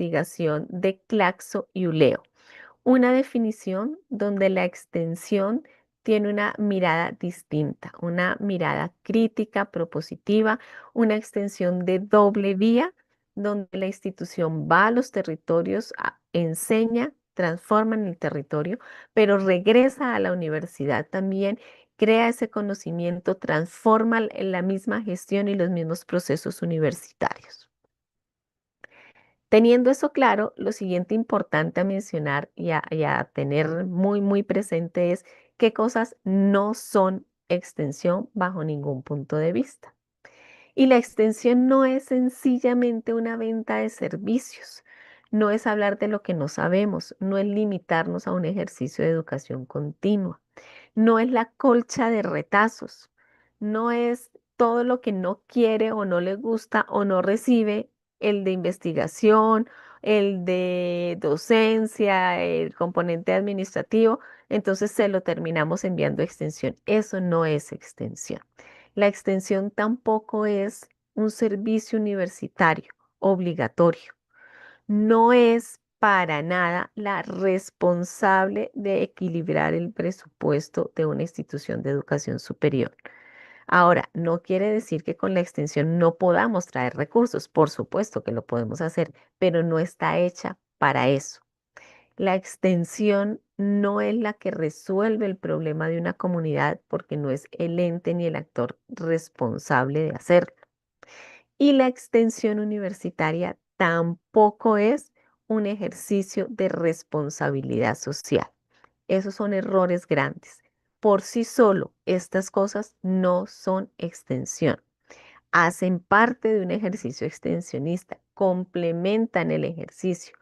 investigación de Claxo y Uleo. Una definición donde la extensión tiene una mirada distinta, una mirada crítica, propositiva, una extensión de doble vía, donde la institución va a los territorios, enseña, transforma en el territorio, pero regresa a la universidad también, crea ese conocimiento, transforma la misma gestión y los mismos procesos universitarios. Teniendo eso claro, lo siguiente importante a mencionar y a tener muy, muy presente es qué cosas no son extensión bajo ningún punto de vista. Y la extensión no es sencillamente una venta de servicios, no es hablar de lo que no sabemos, no es limitarnos a un ejercicio de educación continua, no es la colcha de retazos, no es todo lo que no quiere o no le gusta o no recibe el de investigación, el de docencia, el componente administrativo, entonces se lo terminamos enviando a extensión. Eso no es extensión. La extensión tampoco es un servicio universitario obligatorio. No es para nada la responsable de equilibrar el presupuesto de una institución de educación superior. Ahora, no quiere decir que con la extensión no podamos traer recursos. Por supuesto que lo podemos hacer, pero no está hecha para eso. La extensión no es la que resuelve el problema de una comunidad porque no es el ente ni el actor responsable de hacerlo. Y la extensión universitaria tampoco es un ejercicio de responsabilidad social. Esos son errores grandes. Por sí solo, estas cosas no son extensión. Hacen parte de un ejercicio extensionista, complementan el ejercicio,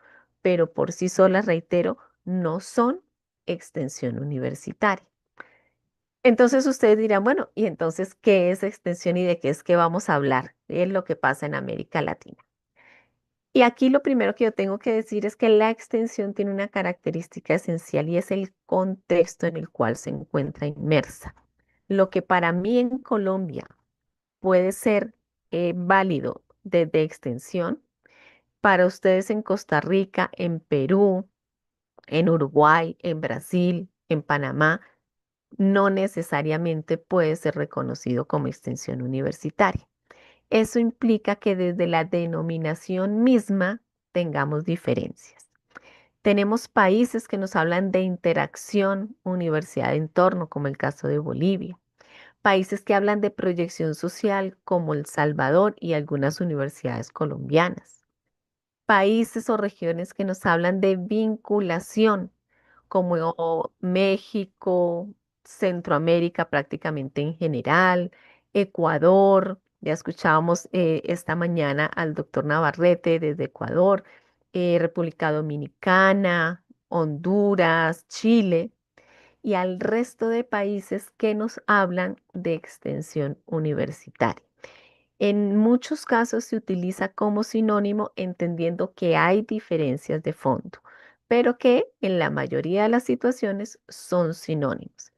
pero por sí solas, reitero, no son extensión universitaria. Entonces ustedes dirán, bueno, ¿y entonces qué es extensión y de qué es que vamos a hablar? Es lo que pasa en América Latina. Y aquí lo primero que yo tengo que decir es que la extensión tiene una característica esencial y es el contexto en el cual se encuentra inmersa. Lo que para mí en Colombia puede ser válido de extensión, para ustedes en Costa Rica, en Perú, en Uruguay, en Brasil, en Panamá, no necesariamente puede ser reconocido como extensión universitaria. Eso implica que desde la denominación misma tengamos diferencias. Tenemos países que nos hablan de interacción universidad-entorno, como el caso de Bolivia. Países que hablan de proyección social, como El Salvador y algunas universidades colombianas. Países o regiones que nos hablan de vinculación, como México, Centroamérica prácticamente en general, Ecuador. Ya escuchábamos esta mañana al doctor Navarrete desde Ecuador, República Dominicana, Honduras, Chile y al resto de países que nos hablan de extensión universitaria. En muchos casos se utiliza como sinónimo entendiendo que hay diferencias de fondo, pero que en la mayoría de las situaciones son sinónimos.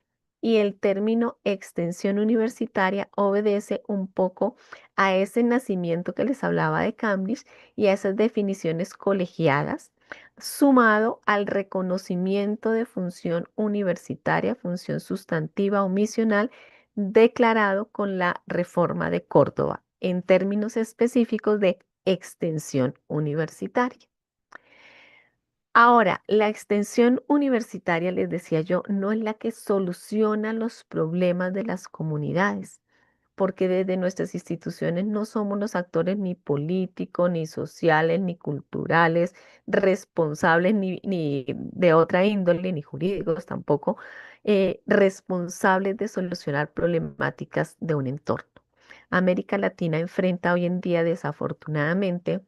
Y el término extensión universitaria obedece un poco a ese nacimiento que les hablaba de Cambridge y a esas definiciones colegiadas, sumado al reconocimiento de función universitaria, función sustantiva o misional declarado con la Reforma de Córdoba en términos específicos de extensión universitaria. Ahora, la extensión universitaria, les decía yo, no es la que soluciona los problemas de las comunidades, porque desde nuestras instituciones no somos los actores ni políticos, ni sociales, ni culturales, responsables, ni de otra índole, ni jurídicos tampoco, responsables de solucionar problemáticas de un entorno. América Latina enfrenta hoy en día, desafortunadamente,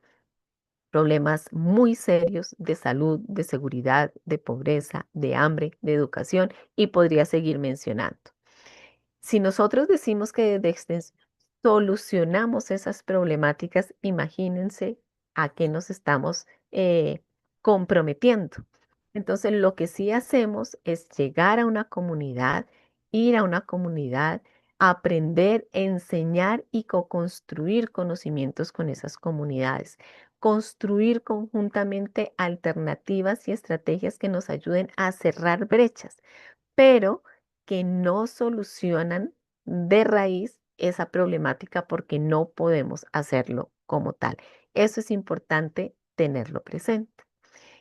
problemas muy serios de salud, de seguridad, de pobreza, de hambre, de educación y podría seguir mencionando. Si nosotros decimos que desde extensión solucionamos esas problemáticas, imagínense a qué nos estamos comprometiendo. Entonces, lo que sí hacemos es llegar a una comunidad, ir a una comunidad, aprender, enseñar y co-construir conocimientos con esas comunidades, construir conjuntamente alternativas y estrategias que nos ayuden a cerrar brechas, pero que no solucionan de raíz esa problemática porque no podemos hacerlo como tal. Eso es importante tenerlo presente.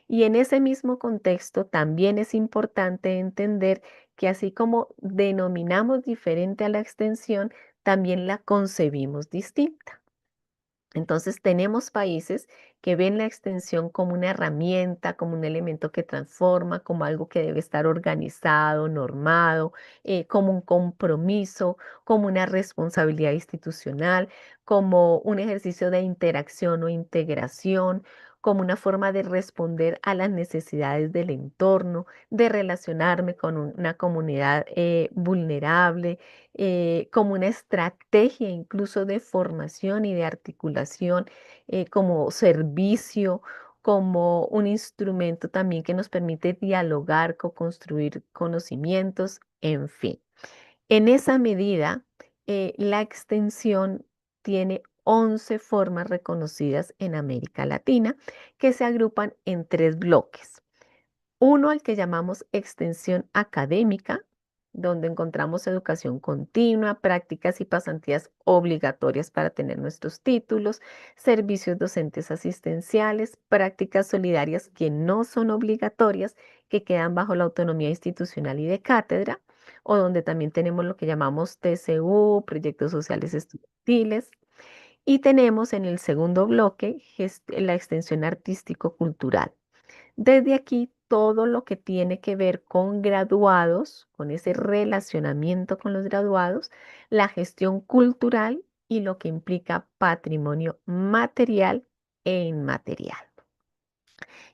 Y en ese mismo contexto también es importante entender que así como denominamos diferente a la extensión, también la concebimos distinta. Entonces tenemos países que ven la extensión como una herramienta, como un elemento que transforma, como algo que debe estar organizado, normado, como un compromiso, como una responsabilidad institucional, como un ejercicio de interacción o integración, como una forma de responder a las necesidades del entorno, de relacionarme con una comunidad vulnerable, como una estrategia incluso de formación y de articulación, como servicio, como un instrumento también que nos permite dialogar, co-construir conocimientos, en fin. En esa medida, la extensión tiene 11 formas reconocidas en América Latina que se agrupan en tres bloques. Uno al que llamamos extensión académica, donde encontramos educación continua, prácticas y pasantías obligatorias para tener nuestros títulos, servicios docentes asistenciales, prácticas solidarias que no son obligatorias, que quedan bajo la autonomía institucional y de cátedra, o donde también tenemos lo que llamamos TCU, proyectos sociales estudiantiles. Y tenemos en el segundo bloque la extensión artístico-cultural. Desde aquí, todo lo que tiene que ver con graduados, con ese relacionamiento con los graduados, la gestión cultural y lo que implica patrimonio material e inmaterial.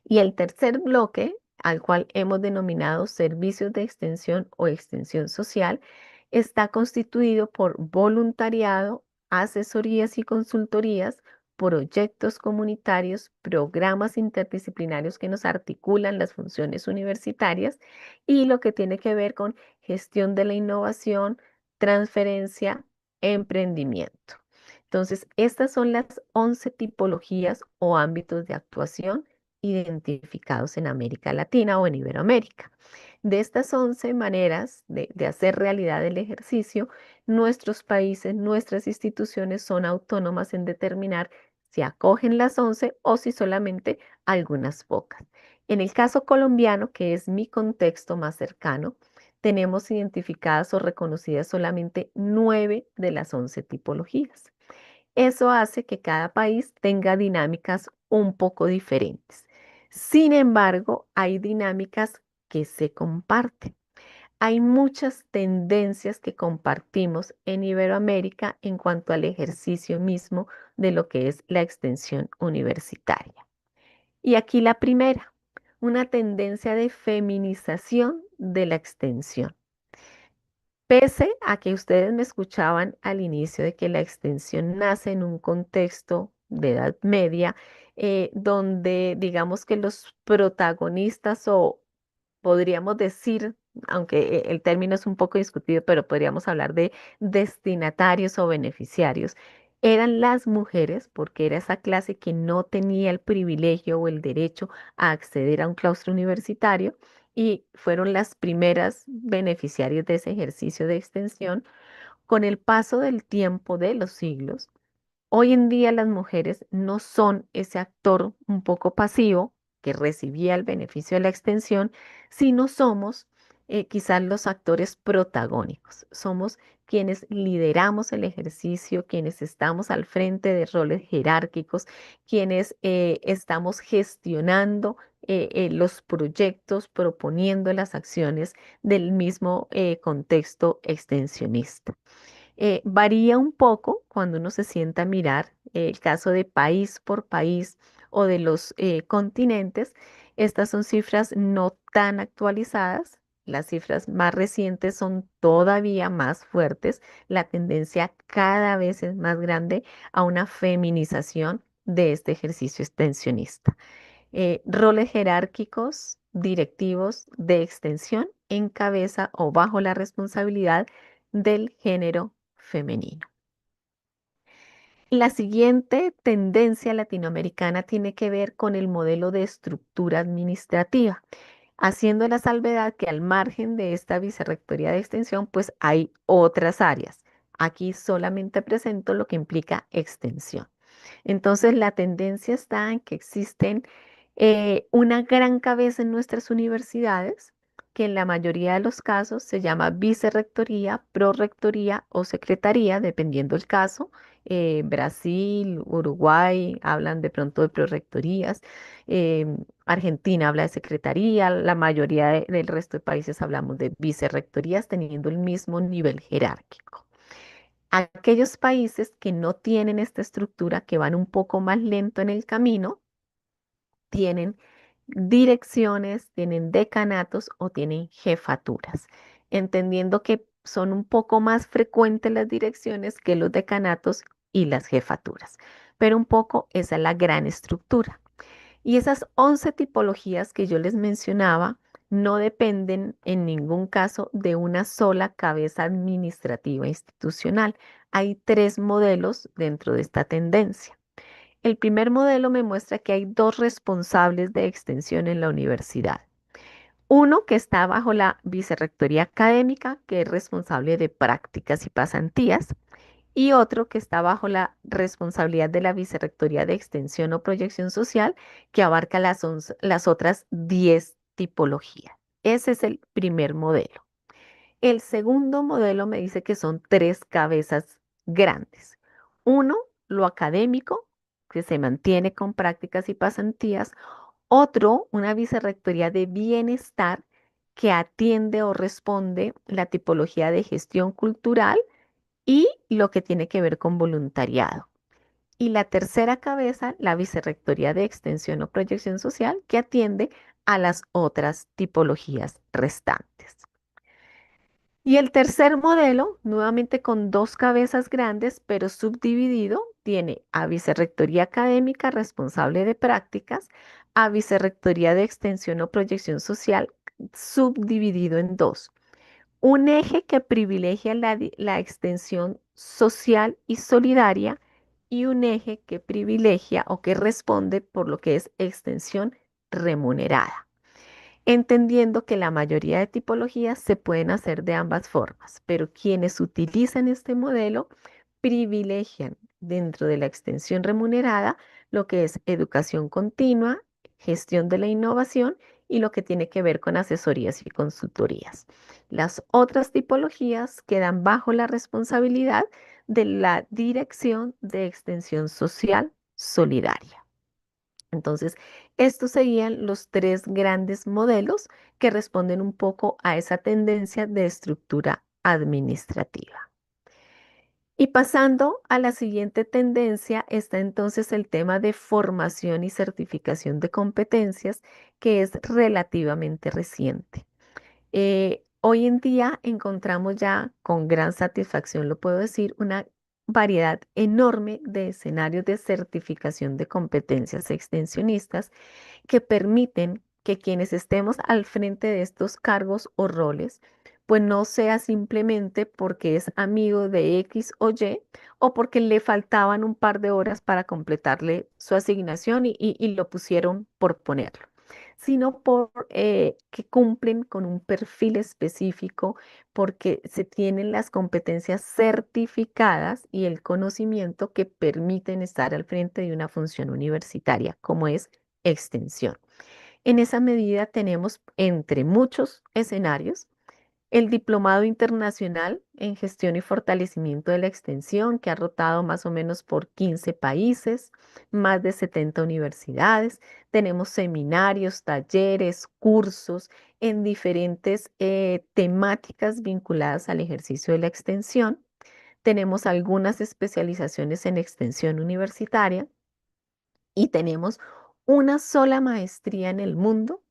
Y el tercer bloque, al cual hemos denominado servicios de extensión o extensión social, está constituido por voluntariado, asesorías y consultorías, proyectos comunitarios, programas interdisciplinarios que nos articulan las funciones universitarias y lo que tiene que ver con gestión de la innovación, transferencia, emprendimiento. Entonces, estas son las 11 tipologías o ámbitos de actuación identificados en América Latina o en Iberoamérica. De estas 11 maneras de hacer realidad el ejercicio, nuestros países, nuestras instituciones son autónomas en determinar si acogen las 11 o si solamente algunas pocas. En el caso colombiano, que es mi contexto más cercano, tenemos identificadas o reconocidas solamente 9 de las 11 tipologías. Eso hace que cada país tenga dinámicas un poco diferentes. Sin embargo, hay dinámicas que se comparten. Hay muchas tendencias que compartimos en Iberoamérica en cuanto al ejercicio mismo de lo que es la extensión universitaria. Y aquí la primera, una tendencia de feminización de la extensión. Pese a que ustedes me escuchaban al inicio de que la extensión nace en un contexto de Edad Media, donde digamos que los protagonistas o podríamos decir, aunque el término es un poco discutido, pero podríamos hablar de destinatarios o beneficiarios, eran las mujeres, porque era esa clase que no tenía el privilegio o el derecho a acceder a un claustro universitario y fueron las primeras beneficiarias de ese ejercicio de extensión. Con el paso del tiempo de los siglos, hoy en día las mujeres no son ese actor un poco pasivo que recibía el beneficio de la extensión, sino somos quizás los actores protagónicos. Somos quienes lideramos el ejercicio, quienes estamos al frente de roles jerárquicos, quienes estamos gestionando los proyectos, proponiendo las acciones del mismo contexto extensionista. Varía un poco cuando uno se sienta a mirar el caso de país por país o de los continentes. Estas son cifras no tan actualizadas. Las cifras más recientes son todavía más fuertes. La tendencia cada vez es más grande a una feminización de este ejercicio extensionista. Roles jerárquicos, directivos de extensión en cabeza o bajo la responsabilidad del género femenino. La siguiente tendencia latinoamericana tiene que ver con el modelo de estructura administrativa, haciendo la salvedad que al margen de esta vicerrectoría de extensión, pues hay otras áreas. Aquí solamente presento lo que implica extensión. Entonces, la tendencia está en que existen una gran cabeza en nuestras universidades, que en la mayoría de los casos se llama vicerrectoría, prorectoría o secretaría, dependiendo del caso. Brasil, Uruguay hablan de pronto de prorectorías, Argentina habla de secretaría, la mayoría del resto de países hablamos de vicerrectorías teniendo el mismo nivel jerárquico. Aquellos países que no tienen esta estructura, que van un poco más lento en el camino, tienen direcciones, tienen decanatos o tienen jefaturas, entendiendo que son un poco más frecuentes las direcciones que los decanatos y las jefaturas, pero un poco esa es la gran estructura. Y esas 11 tipologías que yo les mencionaba no dependen en ningún caso de una sola cabeza administrativa institucional. Hay tres modelos dentro de esta tendencia. El primer modelo me muestra que hay dos responsables de extensión en la universidad. Uno que está bajo la vicerrectoría académica, que es responsable de prácticas y pasantías, y otro que está bajo la responsabilidad de la Vicerrectoría de Extensión o Proyección Social, que abarca las otras 10 tipologías. Ese es el primer modelo. El segundo modelo me dice que son tres cabezas grandes. Uno, lo académico, que se mantiene con prácticas y pasantías. Otro, una vicerrectoría de bienestar que atiende o responde la tipología de gestión cultural y lo que tiene que ver con voluntariado. Y la tercera cabeza, la Vicerrectoría de Extensión o Proyección Social, que atiende a las otras tipologías restantes. Y el tercer modelo, nuevamente con dos cabezas grandes, pero subdividido, tiene a Vicerrectoría Académica responsable de prácticas, a Vicerrectoría de Extensión o Proyección Social, subdividido en dos. Un eje que privilegia la extensión social y solidaria y un eje que privilegia o que responde por lo que es extensión remunerada, entendiendo que la mayoría de tipologías se pueden hacer de ambas formas, pero quienes utilizan este modelo privilegian dentro de la extensión remunerada lo que es educación continua, gestión de la innovación y lo que tiene que ver con asesorías y consultorías. Las otras tipologías quedan bajo la responsabilidad de la Dirección de Extensión Social Solidaria. Entonces, estos serían los tres grandes modelos que responden un poco a esa tendencia de estructura administrativa. Y pasando a la siguiente tendencia está entonces el tema de formación y certificación de competencias, que es relativamente reciente. Hoy en día encontramos ya con gran satisfacción, lo puedo decir, una variedad enorme de escenarios de certificación de competencias extensionistas que permiten que quienes estemos al frente de estos cargos o roles, pues no sea simplemente porque es amigo de X o Y o porque le faltaban un par de horas para completarle su asignación y lo pusieron por ponerlo, sino por que cumplen con un perfil específico, porque se tienen las competencias certificadas y el conocimiento que permiten estar al frente de una función universitaria, como es extensión. En esa medida tenemos, entre muchos escenarios, el Diplomado Internacional en Gestión y Fortalecimiento de la Extensión, que ha rotado más o menos por 15 países, más de 70 universidades. Tenemos seminarios, talleres, cursos en diferentes temáticas vinculadas al ejercicio de la extensión. Tenemos algunas especializaciones en extensión universitaria y tenemos una sola maestría en el mundo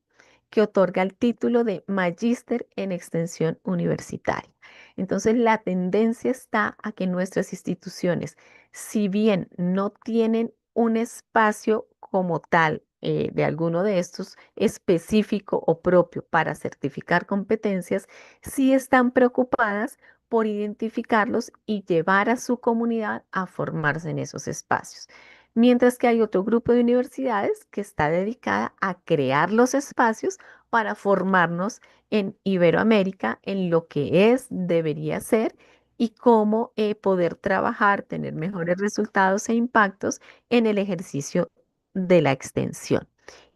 que otorga el título de Magíster en Extensión Universitaria. Entonces, la tendencia está a que nuestras instituciones, si bien no tienen un espacio como tal de alguno de estos específico o propio para certificar competencias, sí están preocupadas por identificarlos y llevar a su comunidad a formarse en esos espacios. Mientras que hay otro grupo de universidades que está dedicada a crear los espacios para formarnos en Iberoamérica, en lo que es, debería ser y cómo poder trabajar, tener mejores resultados e impactos en el ejercicio de la extensión.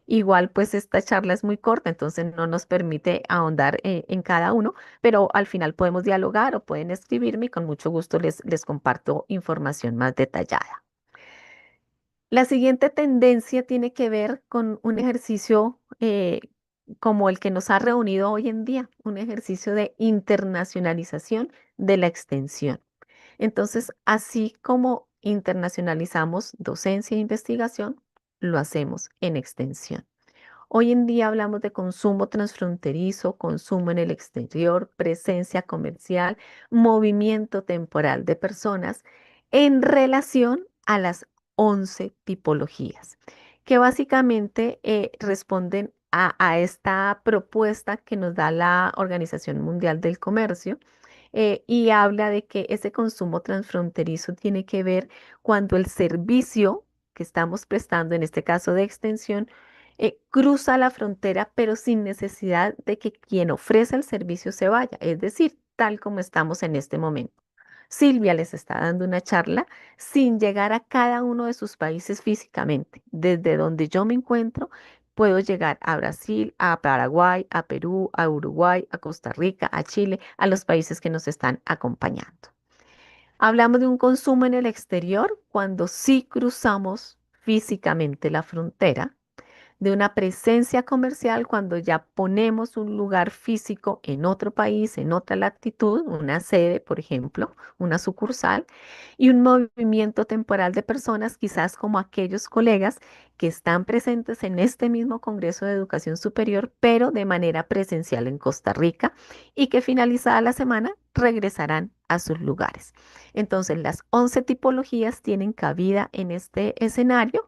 Igual, pues esta charla es muy corta, entonces no nos permite ahondar en cada uno, pero al final podemos dialogar o pueden escribirme y con mucho gusto les comparto información más detallada. La siguiente tendencia tiene que ver con un ejercicio como el que nos ha reunido hoy en día, un ejercicio de internacionalización de la extensión. Entonces, así como internacionalizamos docencia e investigación, lo hacemos en extensión. Hoy en día hablamos de consumo transfronterizo, consumo en el exterior, presencia comercial, movimiento temporal de personas en relación a las 11 tipologías, que básicamente responden a esta propuesta que nos da la Organización Mundial del Comercio y habla de que ese consumo transfronterizo tiene que ver cuando el servicio que estamos prestando, en este caso de extensión, cruza la frontera, pero sin necesidad de que quien ofrece el servicio se vaya, es decir, tal como estamos en este momento. Silvia les está dando una charla sin llegar a cada uno de sus países físicamente. Desde donde yo me encuentro, puedo llegar a Brasil, a Paraguay, a Perú, a Uruguay, a Costa Rica, a Chile, a los países que nos están acompañando. Hablamos de un consumo en el exterior cuando sí cruzamos físicamente la frontera, de una presencia comercial cuando ya ponemos un lugar físico en otro país, en otra latitud, una sede, por ejemplo, una sucursal, y un movimiento temporal de personas, quizás como aquellos colegas que están presentes en este mismo Congreso de Educación Superior, pero de manera presencial en Costa Rica y que finalizada la semana regresarán a sus lugares. Entonces, las 11 tipologías tienen cabida en este escenario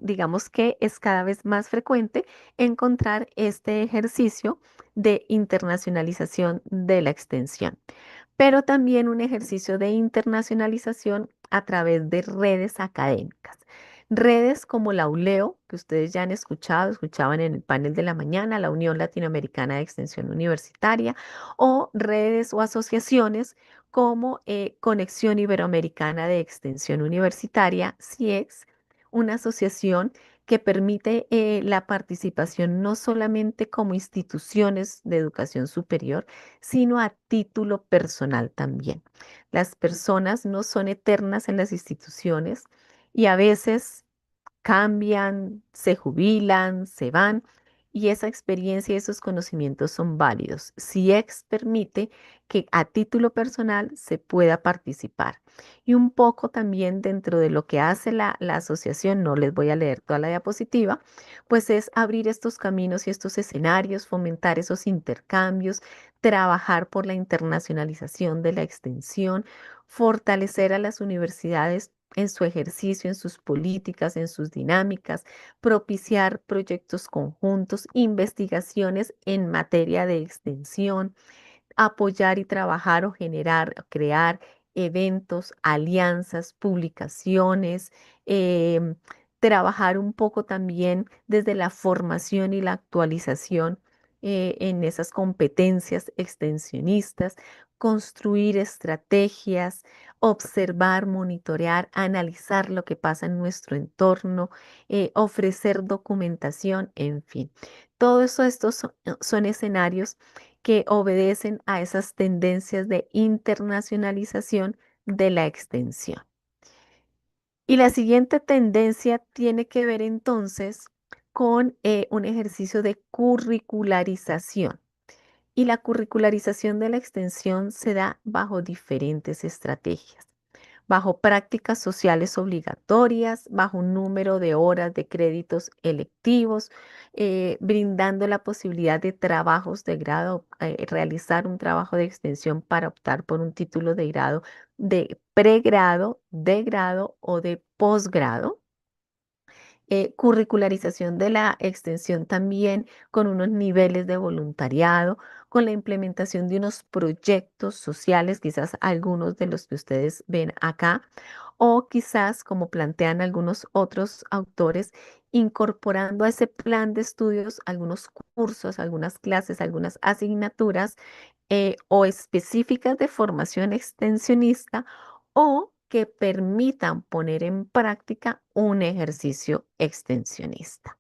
digamos que es cada vez más frecuente encontrar este ejercicio de internacionalización de la extensión, pero también un ejercicio de internacionalización a través de redes académicas. Redes como la ULEO, que ustedes ya han escuchado, escuchaban en el panel de la mañana, la Unión Latinoamericana de Extensión Universitaria, o redes o asociaciones como Conexión Iberoamericana de Extensión Universitaria, CIEX, una asociación que permite la participación no solamente como instituciones de educación superior, sino a título personal también. Las personas no son eternas en las instituciones y a veces cambian, se jubilan, se van y esa experiencia y esos conocimientos son válidos. CIEX permite que a título personal se pueda participar. Y un poco también dentro de lo que hace la asociación, no les voy a leer toda la diapositiva, pues es abrir estos caminos y estos escenarios, fomentar esos intercambios, trabajar por la internacionalización de la extensión, fortalecer a las universidades en su ejercicio, en sus políticas, en sus dinámicas, propiciar proyectos conjuntos, investigaciones en materia de extensión, apoyar y trabajar o generar, crear eventos, alianzas, publicaciones, em, trabajar un poco también desde la formación y la actualización en esas competencias extensionistas, construir estrategias, observar, monitorear, analizar lo que pasa en nuestro entorno, ofrecer documentación, en fin. Todo eso, estos son escenarios que obedecen a esas tendencias de internacionalización de la extensión. Y la siguiente tendencia tiene que ver entonces con un ejercicio de curricularización. Y la curricularización de la extensión se da bajo diferentes estrategias bajo prácticas sociales obligatorias, bajo un número de horas de créditos electivos, brindando la posibilidad de trabajos de grado, realizar un trabajo de extensión para optar por un título de grado de pregrado, de grado o de posgrado curricularización de la extensión también con unos niveles de voluntariado, con la implementación de unos proyectos sociales, quizás algunos de los que ustedes ven acá, o quizás, como plantean algunos otros autores, incorporando a ese plan de estudios algunos cursos, algunas clases, algunas asignaturas o específicas de formación extensionista o que permitan poner en práctica un ejercicio extensionista.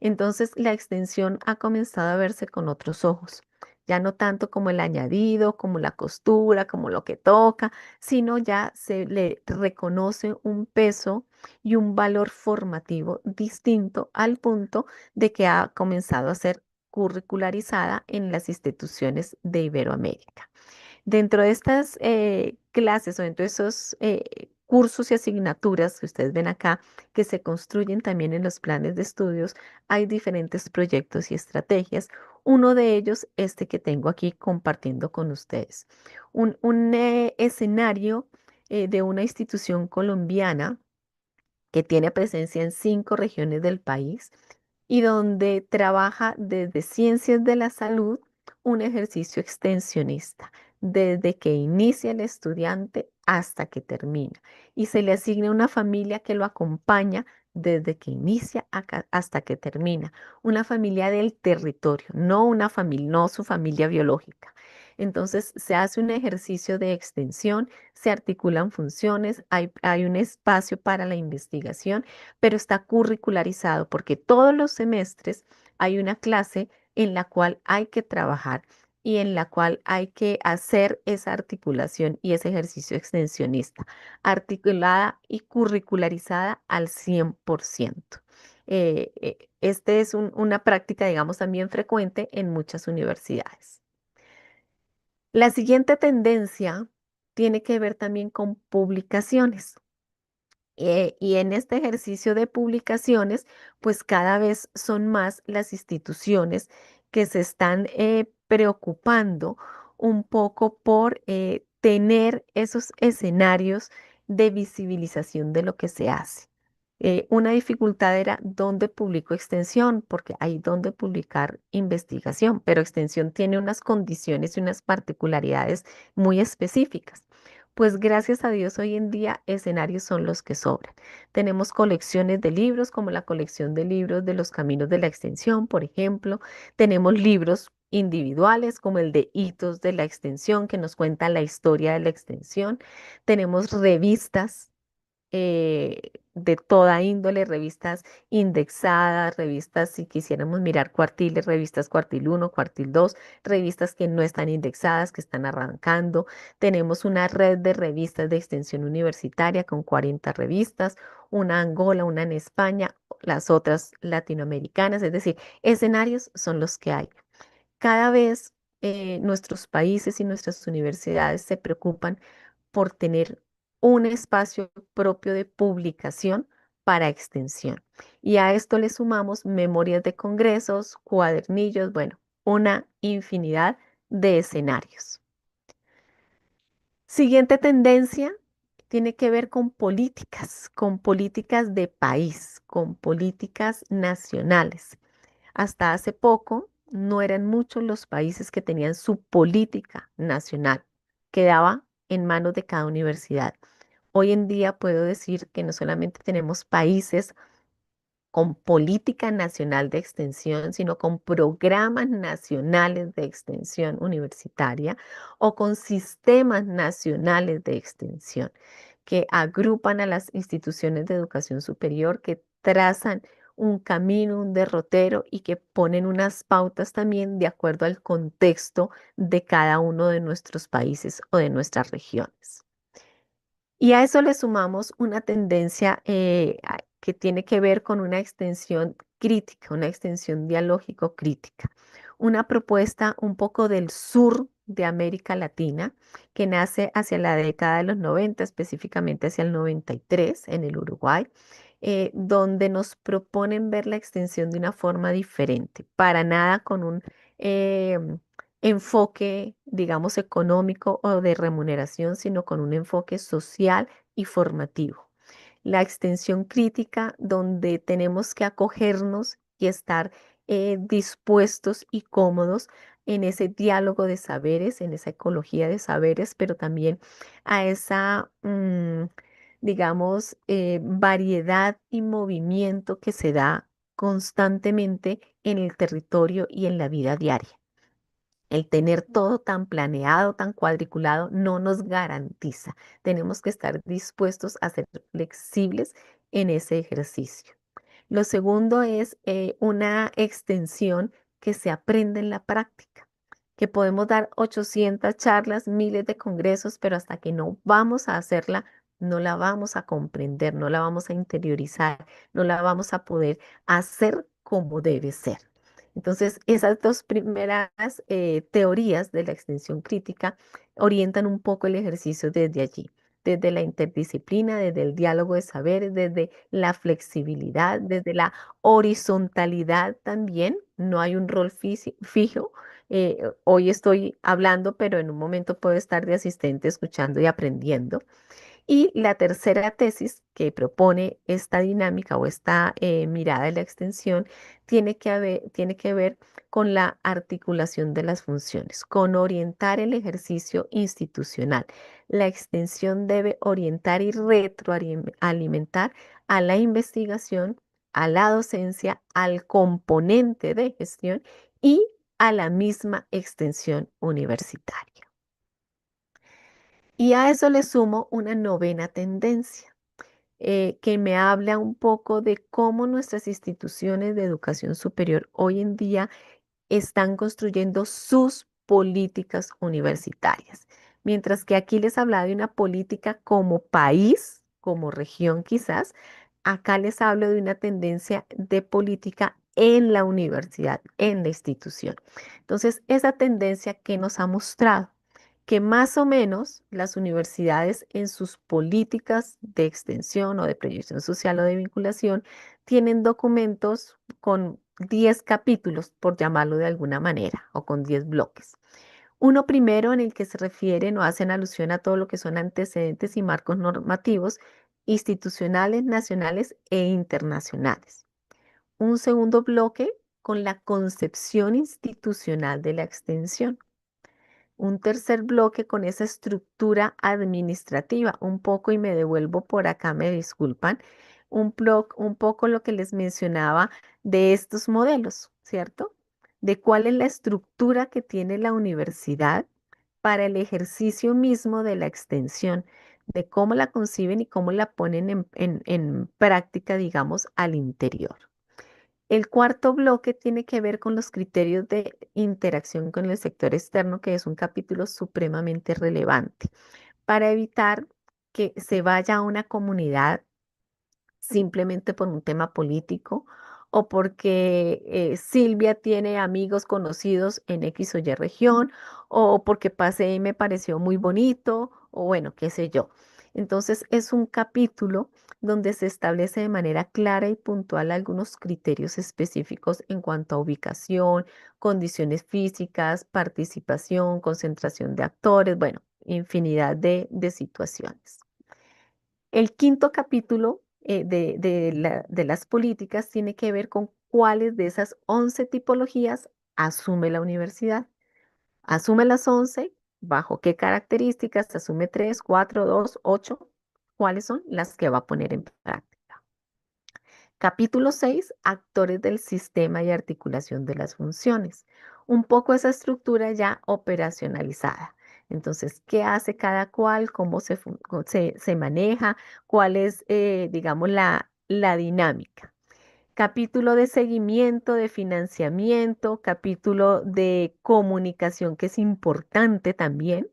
Entonces, la extensión ha comenzado a verse con otros ojos, ya no tanto como el añadido, como la costura, como lo que toca, sino ya se le reconoce un peso y un valor formativo distinto al punto de que ha comenzado a ser curricularizada en las instituciones de Iberoamérica. Dentro de estas clases o dentro de esos cursos y asignaturas que ustedes ven acá, que se construyen también en los planes de estudios, hay diferentes proyectos y estrategias. Uno de ellos, este que tengo aquí compartiendo con ustedes. Un escenario de una institución colombiana que tiene presencia en 5 regiones del país y donde trabaja desde ciencias de la salud un ejercicio extensionista, desde que inicia el estudiante hasta que termina. Y se le asigna una familia que lo acompaña desde que inicia hasta que termina. Una familia del territorio, no una familia, no su familia biológica. Entonces se hace un ejercicio de extensión, se articulan funciones, hay un espacio para la investigación, pero está curricularizado porque todos los semestres hay una clase en la cual hay que trabajar y en la cual hay que hacer esa articulación y ese ejercicio extensionista, articulada y curricularizada al 100%. Este es una práctica, digamos, también frecuente en muchas universidades. La siguiente tendencia tiene que ver también con publicaciones. Y en este ejercicio de publicaciones, pues cada vez son más las instituciones que se están preocupando un poco por tener esos escenarios de visibilización de lo que se hace. Una dificultad era dónde publico extensión, porque hay dónde publicar investigación, pero extensión tiene unas condiciones y unas particularidades muy específicas. Pues gracias a Dios hoy en día escenarios son los que sobran. Tenemos colecciones de libros como la colección de libros de los caminos de la extensión, por ejemplo. Tenemos libros individuales como el de Hitos de la Extensión que nos cuenta la historia de la extensión. Tenemos revistas de toda índole, revistas indexadas, revistas, si quisiéramos mirar cuartiles, revistas cuartil uno, cuartil 2, revistas que no están indexadas, que están arrancando. Tenemos una red de revistas de extensión universitaria con 40 revistas, una Angola, una en España, las otras latinoamericanas, es decir, escenarios son los que hay. Cada vez nuestros países y nuestras universidades se preocupan por tener un espacio propio de publicación para extensión. Y a esto le sumamos memorias de congresos, cuadernillos, bueno, una infinidad de escenarios. Siguiente tendencia tiene que ver con políticas de país, con políticas nacionales. Hasta hace poco no eran muchos los países que tenían su política nacional. Quedaba en manos de cada universidad. Hoy en día puedo decir que no solamente tenemos países con política nacional de extensión, sino con programas nacionales de extensión universitaria o con sistemas nacionales de extensión que agrupan a las instituciones de educación superior, que trazan un camino, un derrotero y que ponen unas pautas también de acuerdo al contexto de cada uno de nuestros países o de nuestras regiones. Y a eso le sumamos una tendencia que tiene que ver con una extensión crítica, una extensión dialógico-crítica, una propuesta un poco del sur de América Latina que nace hacia la década de los 90, específicamente hacia el 93 en el Uruguay, donde nos proponen ver la extensión de una forma diferente, para nada con un enfoque, digamos, económico o de remuneración, sino con un enfoque social y formativo. La extensión crítica, donde tenemos que acogernos y estar dispuestos y cómodos en ese diálogo de saberes, en esa ecología de saberes, pero también a esa, digamos, variedad y movimiento que se da constantemente en el territorio y en la vida diaria. El tener todo tan planeado, tan cuadriculado, no nos garantiza. Tenemos que estar dispuestos a ser flexibles en ese ejercicio. Lo segundo es una extensión que se aprende en la práctica, que podemos dar 800 charlas, miles de congresos, pero hasta que no vamos a hacerla, no la vamos a comprender, no la vamos a interiorizar, no la vamos a poder hacer como debe ser. Entonces, esas dos primeras teorías de la extensión crítica orientan un poco el ejercicio desde allí, desde la interdisciplina, desde el diálogo de saberes, desde la flexibilidad, desde la horizontalidad también. No hay un rol fijo. Hoy estoy hablando, pero en un momento puedo estar de asistente escuchando y aprendiendo. Y la tercera tesis que propone esta dinámica o esta mirada de la extensión tiene que ver con la articulación de las funciones, con orientar el ejercicio institucional. La extensión debe orientar y retroalimentar a la investigación, a la docencia, al componente de gestión y a la misma extensión universitaria. Y a eso le sumo una novena tendencia, que me habla un poco de cómo nuestras instituciones de educación superior hoy en día están construyendo sus políticas universitarias. Mientras que aquí les hablaba de una política como país, como región quizás, acá les hablo de una tendencia de política en la universidad, en la institución. Entonces, esa tendencia que nos ha mostrado que más o menos las universidades en sus políticas de extensión o de proyección social o de vinculación tienen documentos con 10 capítulos, por llamarlo de alguna manera, o con 10 bloques. Uno primero en el que se refieren o hacen alusión a todo lo que son antecedentes y marcos normativos institucionales, nacionales e internacionales. Un segundo bloque con la concepción institucional de la extensión. Un tercer bloque con esa estructura administrativa, un poco y me devuelvo por acá, me disculpan, un poco lo que les mencionaba de estos modelos, ¿cierto? De cuál es la estructura que tiene la universidad para el ejercicio mismo de la extensión, de cómo la conciben y cómo la ponen en práctica, digamos, al interior. El cuarto bloque tiene que ver con los criterios de interacción con el sector externo, que es un capítulo supremamente relevante para evitar que se vaya a una comunidad simplemente por un tema político o porque Silvia tiene amigos conocidos en X o Y región o porque pasé y me pareció muy bonito o bueno, qué sé yo. Entonces es un capítulo donde se establece de manera clara y puntual algunos criterios específicos en cuanto a ubicación, condiciones físicas, participación, concentración de actores, bueno, infinidad de situaciones. El quinto capítulo de las políticas tiene que ver con cuáles de esas 11 tipologías asume la universidad. Asume las 11, bajo qué características, asume 3, 4, 2, 8, cuáles son las que va a poner en práctica. Capítulo 6, actores del sistema y articulación de las funciones. Un poco esa estructura ya operacionalizada. Entonces, ¿qué hace cada cual? ¿Cómo se maneja? ¿Cuál es, digamos, la dinámica? Capítulo de seguimiento, de financiamiento, capítulo de comunicación, que es importante también,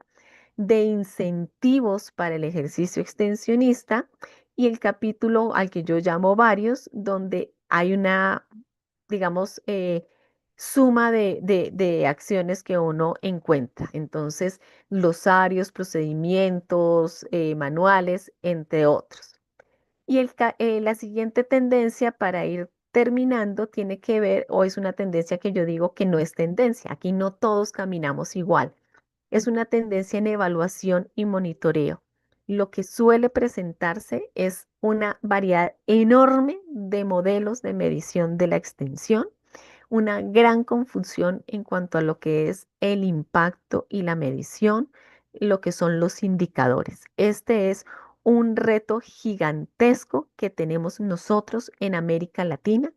de incentivos para el ejercicio extensionista y el capítulo al que yo llamo varios, donde hay una, digamos, suma de acciones que uno encuentra. Entonces, glosarios, procedimientos, manuales, entre otros. Y la siguiente tendencia para ir terminando tiene que ver, o es una tendencia que yo digo que no es tendencia, aquí no todos caminamos igual, es una tendencia en evaluación y monitoreo. Lo que suele presentarse es una variedad enorme de modelos de medición de la extensión, una gran confusión en cuanto a lo que es el impacto y la medición, lo que son los indicadores. Este es un reto gigantesco que tenemos nosotros en América Latina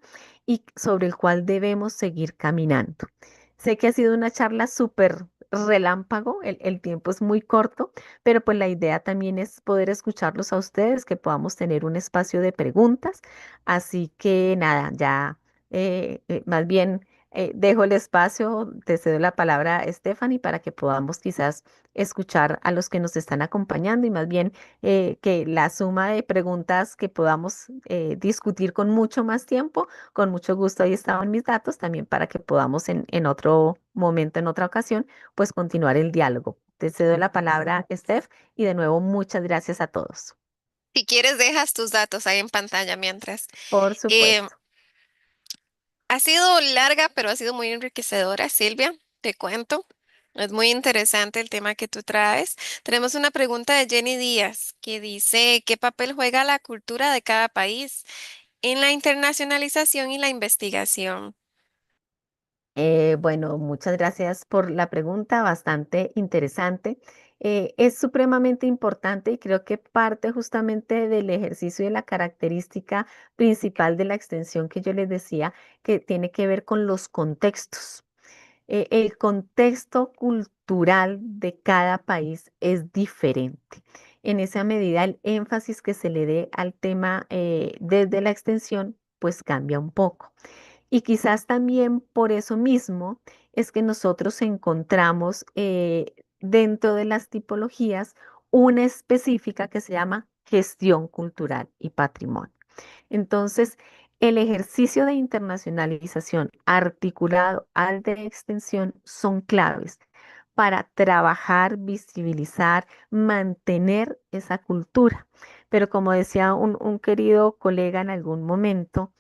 y sobre el cual debemos seguir caminando. Sé que ha sido una charla súper relámpago, el tiempo es muy corto, pero pues la idea también es poder escucharlos a ustedes, que podamos tener un espacio de preguntas. Así que nada, ya más bien dejo el espacio, te cedo la palabra, Stephanie, para que podamos quizás escuchar a los que nos están acompañando y más bien que la suma de preguntas que podamos discutir con mucho más tiempo, con mucho gusto, ahí estaban mis datos también para que podamos en otro momento, en otra ocasión, pues continuar el diálogo. Te cedo la palabra, Steph, y de nuevo muchas gracias a todos. Si quieres, dejas tus datos ahí en pantalla mientras. Por Eh, supuesto. Ha sido larga, pero ha sido muy enriquecedora, Silvia, te cuento. Es muy interesante el tema que tú traes. Tenemos una pregunta de Jenny Díaz que dice, ¿qué papel juega la cultura de cada país en la internacionalización y la investigación? Bueno, muchas gracias por la pregunta, bastante interesante. Es supremamente importante y creo que parte justamente del ejercicio y de la característica principal de la extensión que yo les decía, que tiene que ver con los contextos. El contexto cultural de cada país es diferente. En esa medida, el énfasis que se le dé al tema desde la extensión, pues cambia un poco. Y quizás también por eso mismo es que nosotros encontramos dentro de las tipologías una específica que se llama gestión cultural y patrimonio. Entonces, el ejercicio de internacionalización articulado al de extensión son claves para trabajar, visibilizar, mantener esa cultura. Pero como decía un querido colega en algún momento,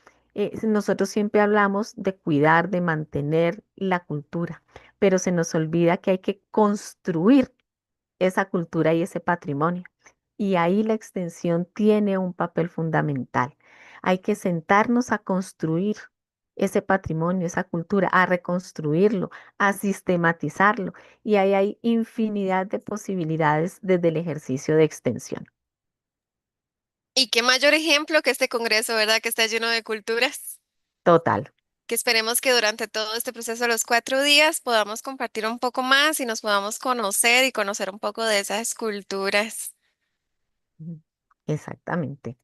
nosotros siempre hablamos de cuidar, de mantener la cultura, pero se nos olvida que hay que construir esa cultura y ese patrimonio. Y ahí la extensión tiene un papel fundamental. Hay que sentarnos a construir ese patrimonio, esa cultura, a reconstruirlo, a sistematizarlo. Y ahí hay infinidad de posibilidades desde el ejercicio de extensión. Y qué mayor ejemplo que este congreso, ¿verdad? Que está lleno de culturas. Total. Que esperemos que durante todo este proceso de los 4 días podamos compartir un poco más y nos podamos conocer y conocer un poco de esas culturas. Ujú. Exactamente.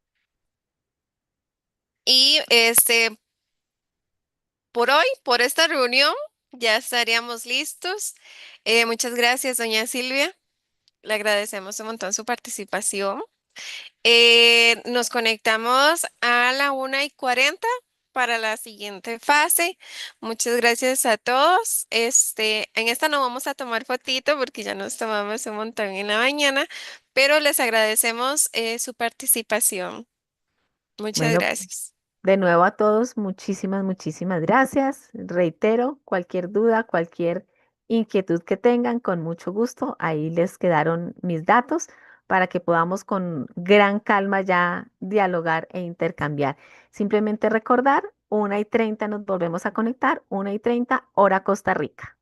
Y por hoy, por esta reunión, ya estaríamos listos. Muchas gracias, doña Silvia. Le agradecemos un montón su participación. Nos conectamos a la 1:40 para la siguiente fase. Muchas gracias a todos. En esta no vamos a tomar fotito porque ya nos tomamos un montón en la mañana, pero les agradecemos su participación. Muchas Bueno, gracias. de nuevo a todos, muchísimas, muchísimas gracias. Reitero, cualquier duda, cualquier inquietud que tengan, con mucho gusto, ahí les quedaron mis datos para que podamos con gran calma ya dialogar e intercambiar. Simplemente recordar, 1:30 nos volvemos a conectar, 1:30 hora Costa Rica.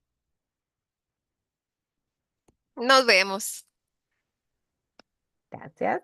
Nos vemos. Gracias.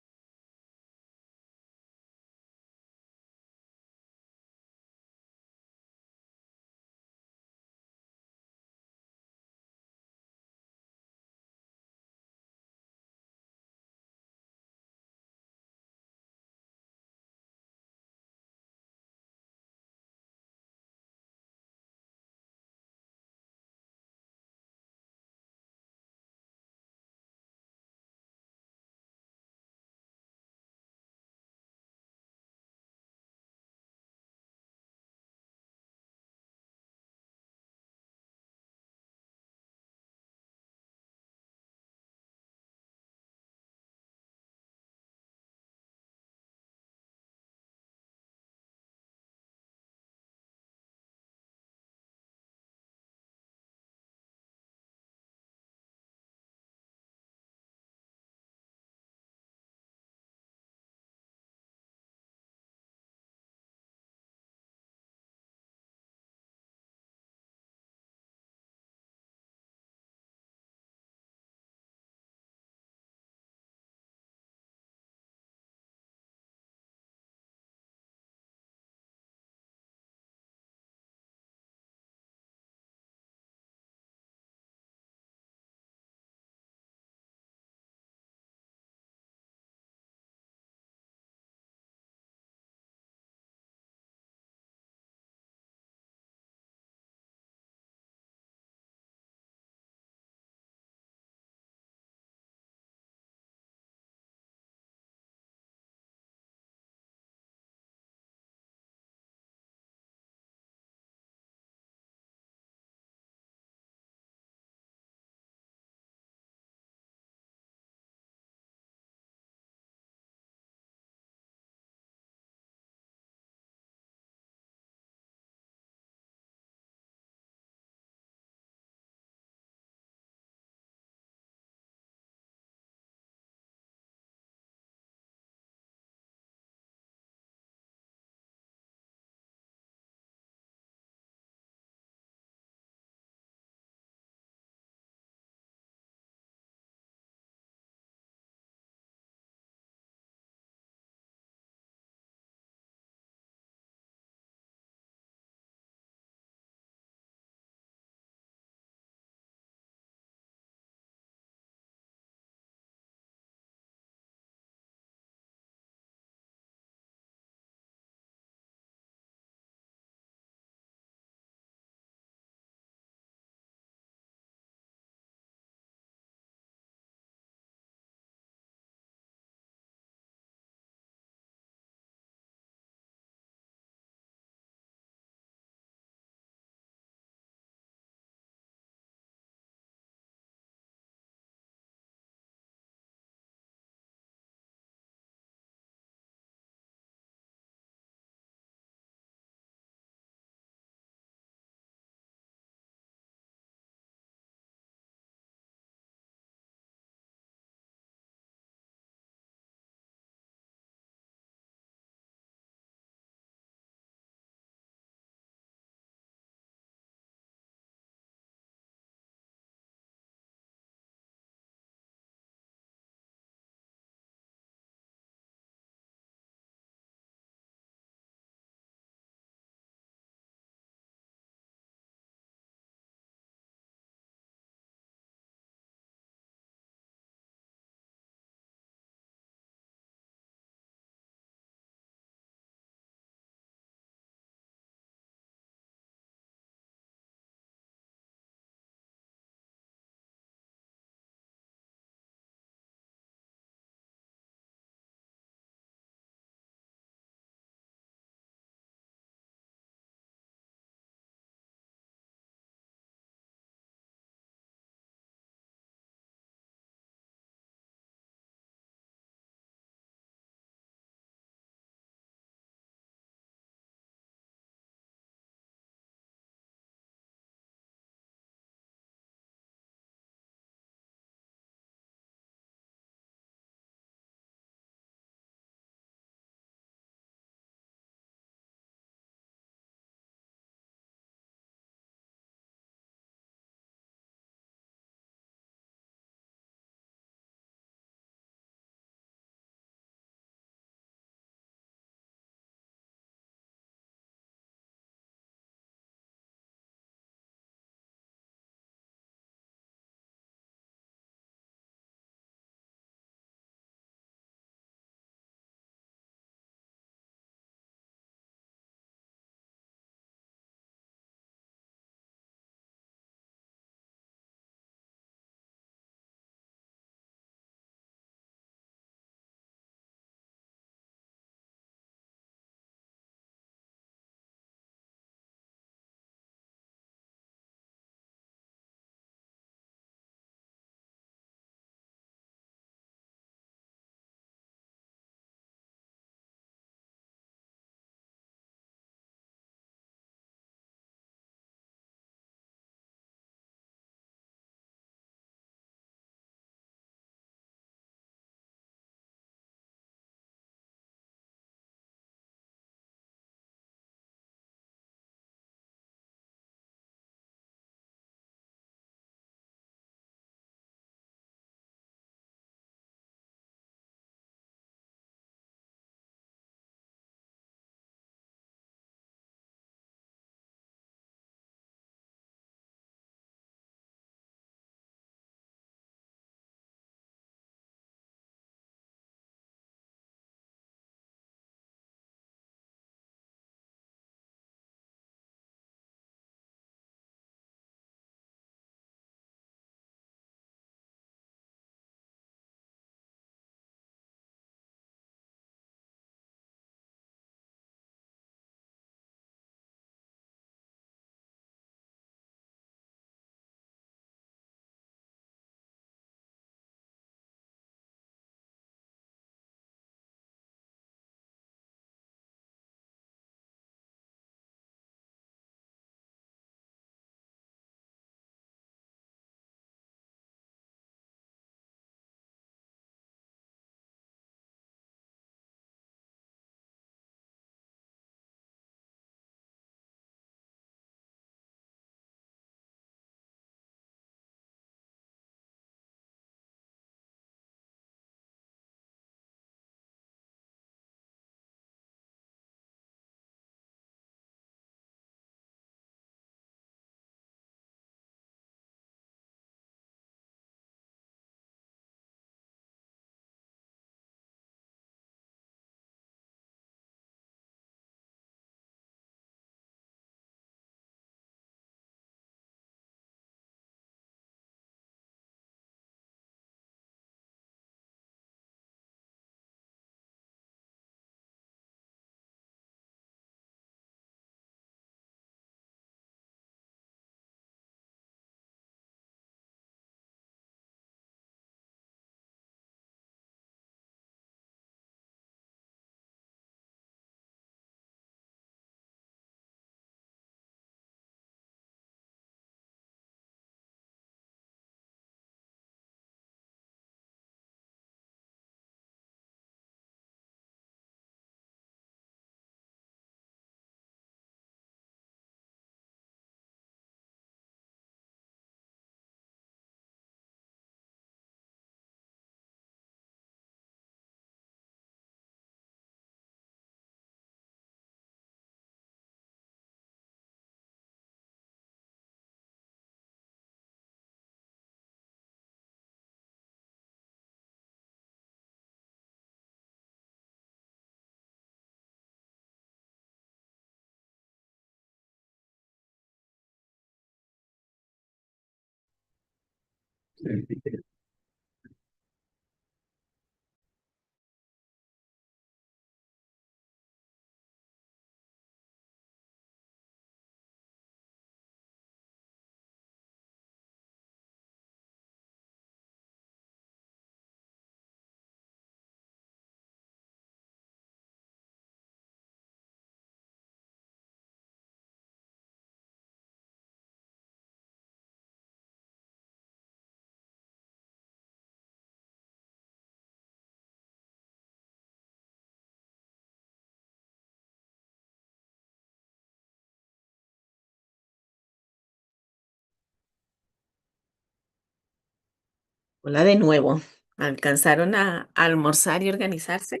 Hola de nuevo. ¿Alcanzaron a almorzar y organizarse?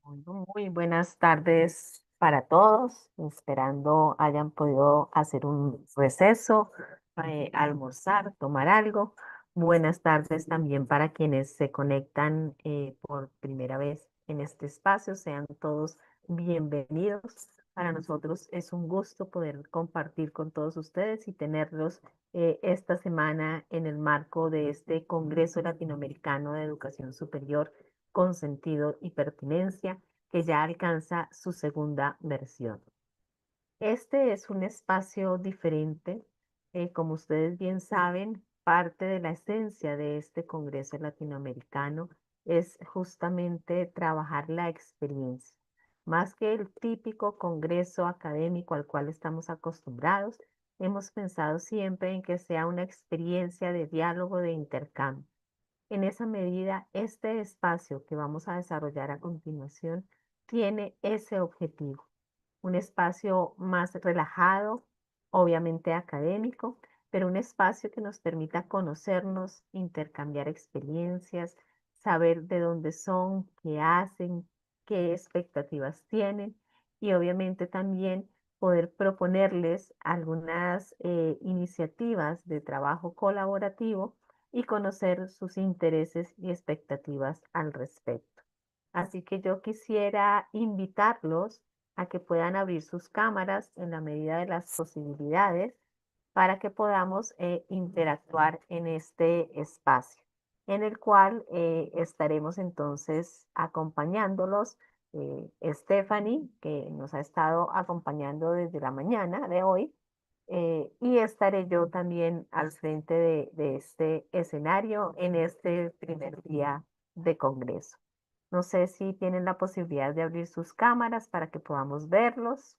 Bueno, muy buenas tardes para todos. Esperando hayan podido hacer un receso, almorzar, tomar algo. Buenas tardes también para quienes se conectan por primera vez en este espacio. Sean todos bienvenidos. Para nosotros es un gusto poder compartir con todos ustedes y tenerlos esta semana en el marco de este Congreso Latinoamericano de Educación Superior con sentido y pertinencia, que ya alcanza su segunda versión. Este es un espacio diferente. Como ustedes bien saben, parte de la esencia de este Congreso Latinoamericano es justamente trabajar la experiencia. Más que el típico congreso académico al cual estamos acostumbrados, hemos pensado siempre en que sea una experiencia de diálogo, de intercambio. En esa medida, este espacio que vamos a desarrollar a continuación tiene ese objetivo, un espacio más relajado, obviamente académico, pero un espacio que nos permita conocernos, intercambiar experiencias, saber de dónde son, qué hacen, qué expectativas tienen y obviamente también poder proponerles algunas iniciativas de trabajo colaborativo y conocer sus intereses y expectativas al respecto. Así que yo quisiera invitarlos a que puedan abrir sus cámaras en la medida de las posibilidades para que podamos interactuar en este espacio, en el cual estaremos entonces acompañándolos. Stephanie, que nos ha estado acompañando desde la mañana de hoy, y estaré yo también al frente de este escenario en este primer día de Congreso. No sé si tienen la posibilidad de abrir sus cámaras para que podamos verlos.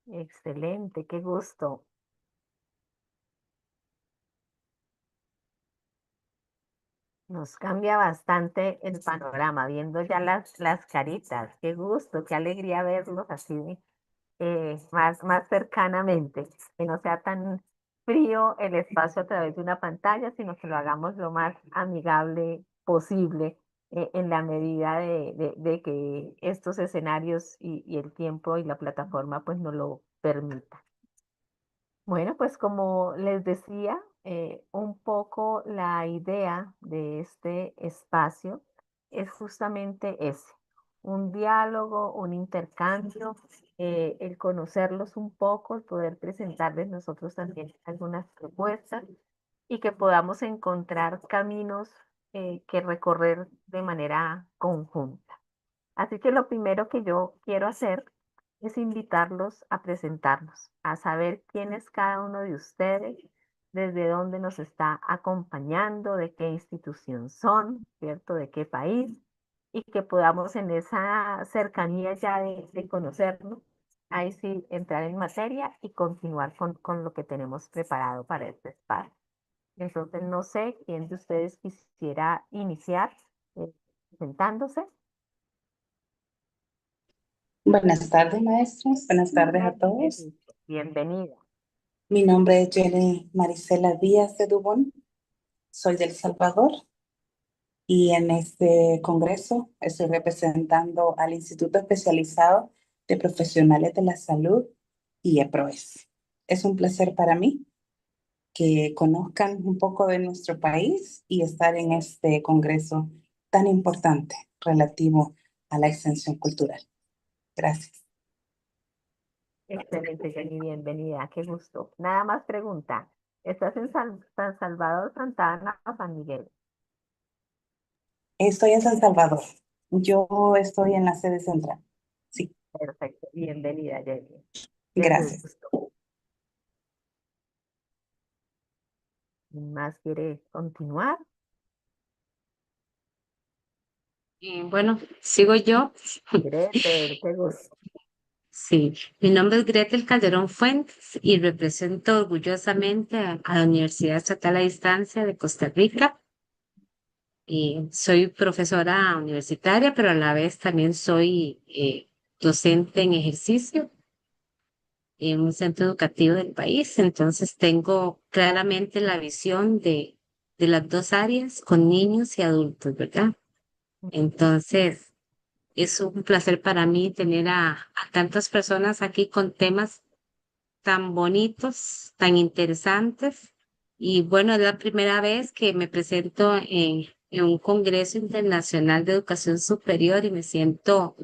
Excelente, qué gusto. Nos cambia bastante el panorama, viendo ya las caritas. Qué gusto, qué alegría verlos así más cercanamente, que no sea tan frío el espacio a través de una pantalla, sino que lo hagamos lo más amigable posible en la medida de que estos escenarios y el tiempo y la plataforma pues nos lo permitan. Bueno, pues como les decía, un poco la idea de este espacio es justamente ese, un diálogo, un intercambio, el conocerlos un poco, el poder presentarles nosotros también algunas propuestas y que podamos encontrar caminos que recorrer de manera conjunta. Así que lo primero que yo quiero hacer es invitarlos a presentarnos, a saber quién es cada uno de ustedes, desde dónde nos está acompañando, de qué institución son, ¿cierto? De qué país, y que podamos en esa cercanía ya de conocernos, ahí sí entrar en materia y continuar con lo que tenemos preparado para este espacio. Entonces, no sé quién de ustedes quisiera iniciar eh, presentándose. Buenas tardes, maestros. Buenas tardes a Qué todos. gusto. Bienvenida. Mi nombre es Jenny Marisela Díaz de Dubón. Soy del Salvador y en este congreso estoy representando al Instituto Especializado de Profesionales de la Salud y EPROES. Es un placer para mí que conozcan un poco de nuestro país y estar en este congreso tan importante relativo a la extensión cultural. Gracias. Excelente, Jenny, bienvenida, qué gusto. Nada más pregunta, ¿estás en San Salvador, Santa Ana o San Miguel? Estoy en San Salvador. Yo estoy en la sede central. Sí, Perfecto, bienvenida, Jenny. Qué gracias. gusto. ¿Quién más quiere continuar? Bueno, sigo yo. Gretel, qué gusto. Sí, mi nombre es Gretel Calderón Fuentes y represento orgullosamente a la Universidad Estatal a Distancia de Costa Rica. Y soy profesora universitaria, pero a la vez también soy docente en ejercicio en un centro educativo del país. Entonces tengo claramente la visión de las dos áreas con niños y adultos, ¿verdad? Entonces, es un placer para mí tener a tantas personas aquí con temas tan bonitos, tan interesantes. Y bueno, es la primera vez que me presento en un Congreso Internacional de Educación Superior y me siento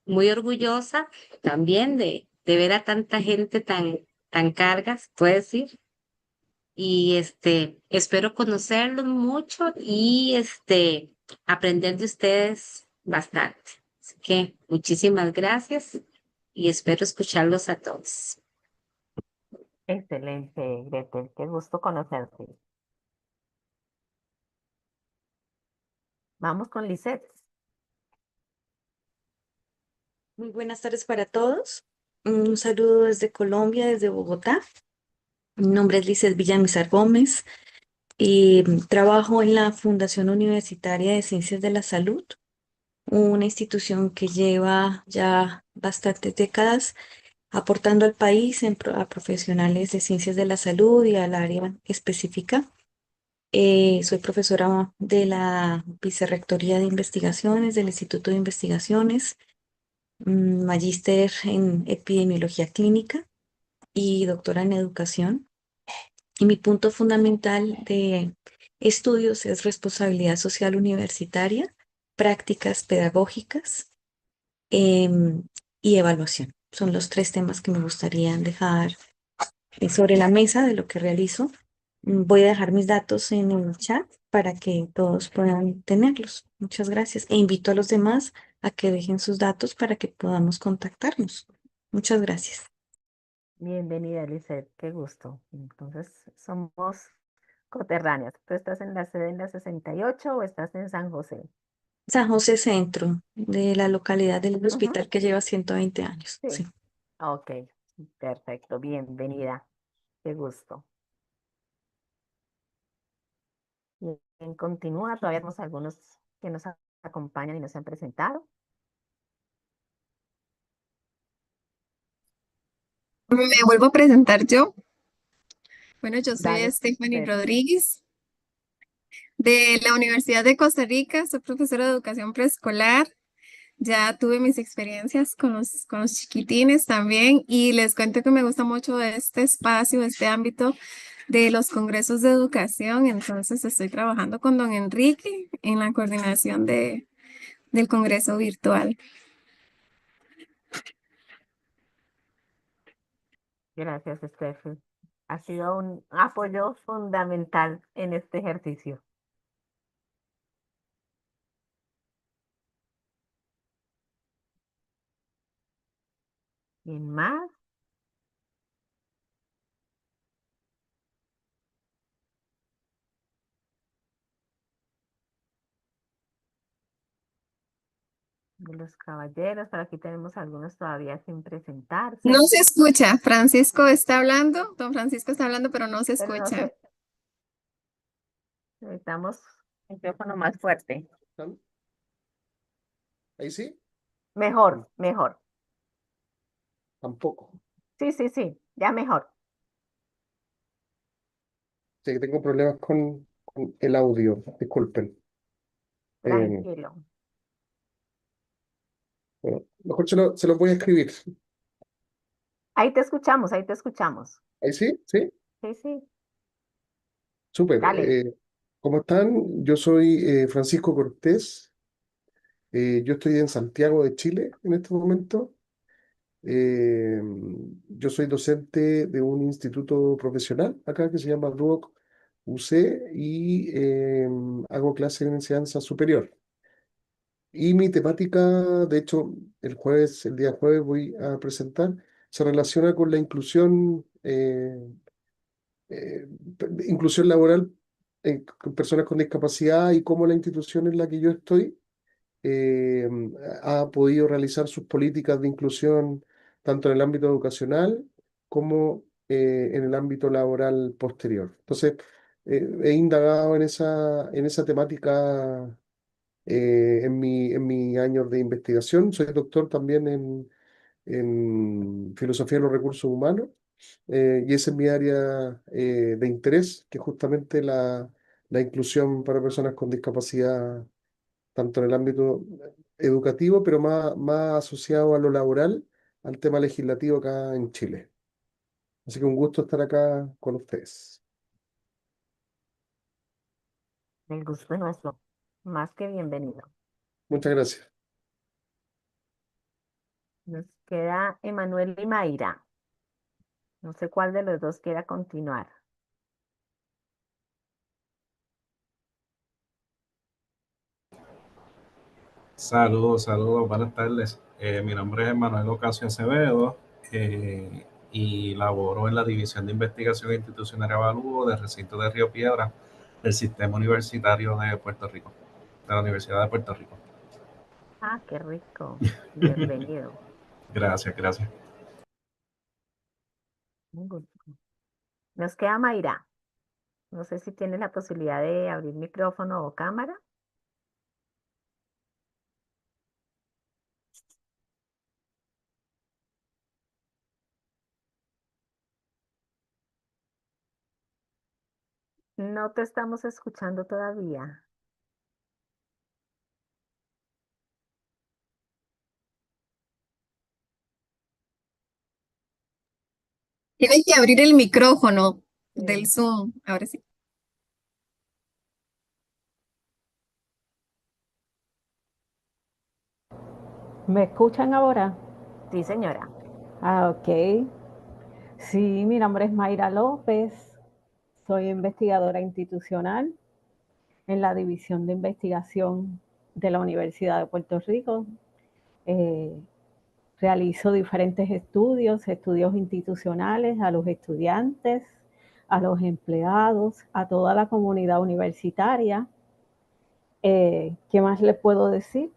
muy orgullosa también de ver a tanta gente tan cargas, puedo decir. Y espero conocerlos mucho y aprender de ustedes bastante. Así que muchísimas gracias y espero escucharlos a todos. Excelente, Gretel, qué gusto conocerte. Vamos con Lisette. Muy buenas tardes para todos. Un saludo desde Colombia, desde Bogotá. Mi nombre es Lizeth Villamizar Gómez y trabajo en la Fundación Universitaria de Ciencias de la Salud, una institución que lleva ya bastantes décadas aportando al país a profesionales de ciencias de la salud y al área específica. Soy profesora de la Vicerrectoría de Investigaciones del Instituto de Investigaciones, magíster en epidemiología clínica y doctora en educación. Y mi punto fundamental de estudios es responsabilidad social universitaria, prácticas pedagógicas em, y evaluación. Son los tres temas que me gustaría dejar sobre la mesa de lo que realizo. Voy a dejar mis datos en el chat para que todos puedan tenerlos. Muchas gracias. E invito a los demás a que dejen sus datos para que podamos contactarnos. Muchas gracias. Bienvenida, Lisette, qué gusto. Entonces, somos coterráneas. ¿Tú estás en la sede en la 68 o estás en San José? San José Centro, de la localidad del Ujú, hospital que lleva 120 años. sí. Sí. Ok, perfecto, bienvenida, qué gusto. Bien, continúa, todavía tenemos algunos que nos acompañan y nos han presentado. Me vuelvo a presentar yo. Bueno, yo soy Dale, Stephanie Fer. Rodríguez de la Universidad de Costa Rica. Soy profesora de educación preescolar. Ya tuve mis experiencias con los chiquitines también y les cuento que me gusta mucho este espacio, este ámbito de los congresos de educación. Entonces estoy trabajando con don Enrique en la coordinación del Congreso virtual. Gracias, Steffi. Ha sido un apoyo fundamental en este ejercicio. ¿Quién más? De los caballeros, por aquí tenemos algunos todavía sin presentarse, No se escucha. Francisco está hablando, don Francisco está hablando, pero no se pero no escucha. sé, necesitamos un micrófono más fuerte. ¿Están? ¿Ahí sí? Mejor, mejor. Tampoco. Sí, sí, sí, ya mejor. Sí, que tengo problemas con el audio, disculpen. Tranquilo. Bueno, mejor se lo voy a escribir. Ahí te escuchamos, ahí te escuchamos. ¿Ahí sí? ¿Sí? Sí, sí, Súper. dale. ¿Cómo están? Yo soy Francisco Cortés. Yo estoy en Santiago de Chile en este momento. Eh, yo soy docente de un instituto profesional acá que se llama Duoc UC y hago clases en enseñanza superior. Y mi temática, de hecho, el día jueves voy a presentar, se relaciona con la eh, inclusión laboral con personas con discapacidad y cómo la institución en la que yo estoy eh, ha podido realizar sus políticas de inclusión tanto en el ámbito educacional como en el ámbito laboral posterior. Entonces, he indagado en esa temática en mi años de investigación. Soy doctor también en filosofía de los recursos humanos y esa es mi área de interés, que es justamente la inclusión para personas con discapacidad, tanto en el ámbito educativo, pero más asociado a lo laboral, al tema legislativo acá en Chile. Así que un gusto estar acá con ustedes. El gusto es nuestro. Más que bienvenido. Muchas gracias. Nos queda Emanuel y Mayra. No sé cuál de los dos quiera continuar. Saludos, saludos, buenas tardes. Mi nombre es Manuel Ocasio Acevedo y laboro en la División de Investigación Institucional y Avalúo del recinto de Río Piedra del Sistema Universitario de Puerto Rico, de la Universidad de Puerto Rico. Ah, qué rico. Bienvenido. Gracias, gracias. Un gusto. Nos queda Mayra. No sé si tienes la posibilidad de abrir micrófono o cámara. No te estamos escuchando todavía. Tienes que abrir el micrófono del Sí. Zoom. Ahora sí. ¿Me escuchan ahora? Sí, señora. Ah, ok. Sí, mi nombre es Mayra López, soy investigadora institucional en la División de Investigación de la Universidad de Puerto Rico. Eh, Realizo diferentes estudios institucionales a los estudiantes, a los empleados, a toda la comunidad universitaria. ¿Qué más les puedo decir?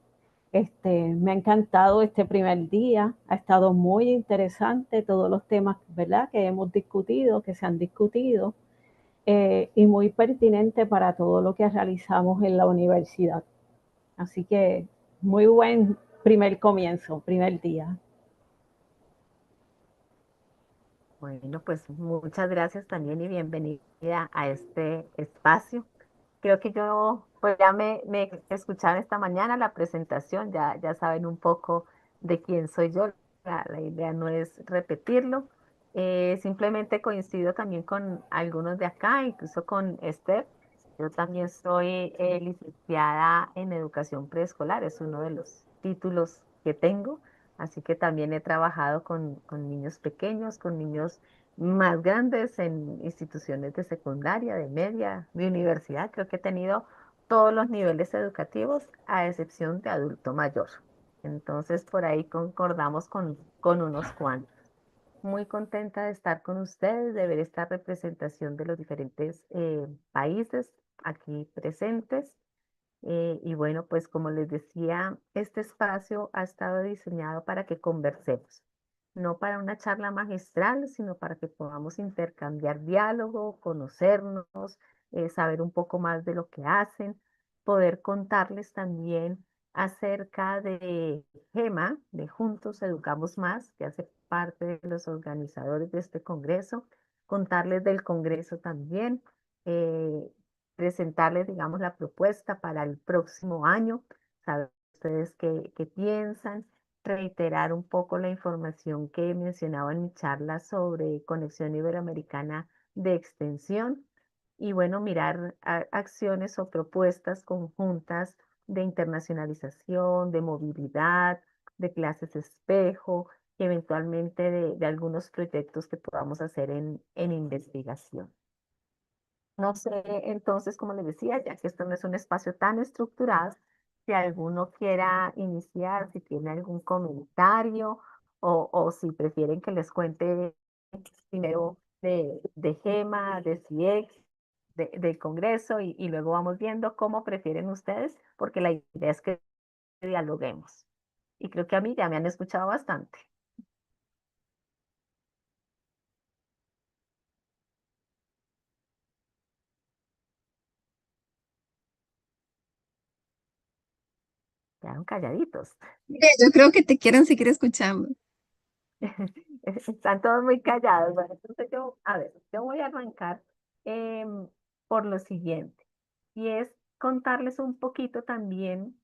Me ha encantado este primer día, ha estado muy interesante todos los temas, ¿verdad?, que hemos discutido, que se han discutido, y muy pertinente para todo lo que realizamos en la universidad. Así que muy buen primer comienzo, primer día. Bueno, pues muchas gracias también y bienvenida a este espacio. Creo que yo, pues ya me escucharon esta mañana la presentación, ya saben un poco de quién soy yo. La idea no es repetirlo. Simplemente coincido también con algunos de acá, incluso con Esther. Yo también soy licenciada en educación preescolar, es uno de los títulos que tengo, así que también he trabajado con niños pequeños, con niños más grandes en instituciones de secundaria, de media, de universidad. Creo que he tenido todos los niveles educativos, a excepción de adulto mayor. Entonces, por ahí concordamos con unos cuantos. Muy contenta de estar con ustedes, de ver esta representación de los diferentes países aquí presentes. Y bueno, pues como les decía, este espacio ha estado diseñado para que conversemos, no para una charla magistral, sino para que podamos intercambiar diálogo, conocernos, saber un poco más de lo que hacen, poder contarles también acerca de GEMA, de Juntos Educamos Más, que hace parte de los organizadores de este congreso, contarles del congreso también. eh, Presentarles, digamos, la propuesta para el próximo año, saber ustedes qué piensan, reiterar un poco la información que mencionaba en mi charla sobre Conexión Iberoamericana de Extensión y bueno, mirar acciones o propuestas conjuntas de internacionalización, de movilidad, de clases espejo, eventualmente de algunos proyectos que podamos hacer en investigación. No sé, entonces, como les decía, ya que esto no es un espacio tan estructurado, si alguno quiera iniciar, si tiene algún comentario o si prefieren que les cuente primero de GEMA, de CIEX, del Congreso y luego vamos viendo cómo prefieren ustedes, porque la idea es que dialoguemos. Y creo que a mí ya me han escuchado bastante. Quedaron calladitos. Mire, yo creo que te quieren seguir escuchando. Están todos muy callados. Bueno, entonces a ver, yo voy a arrancar por lo siguiente, y es contarles un poquito también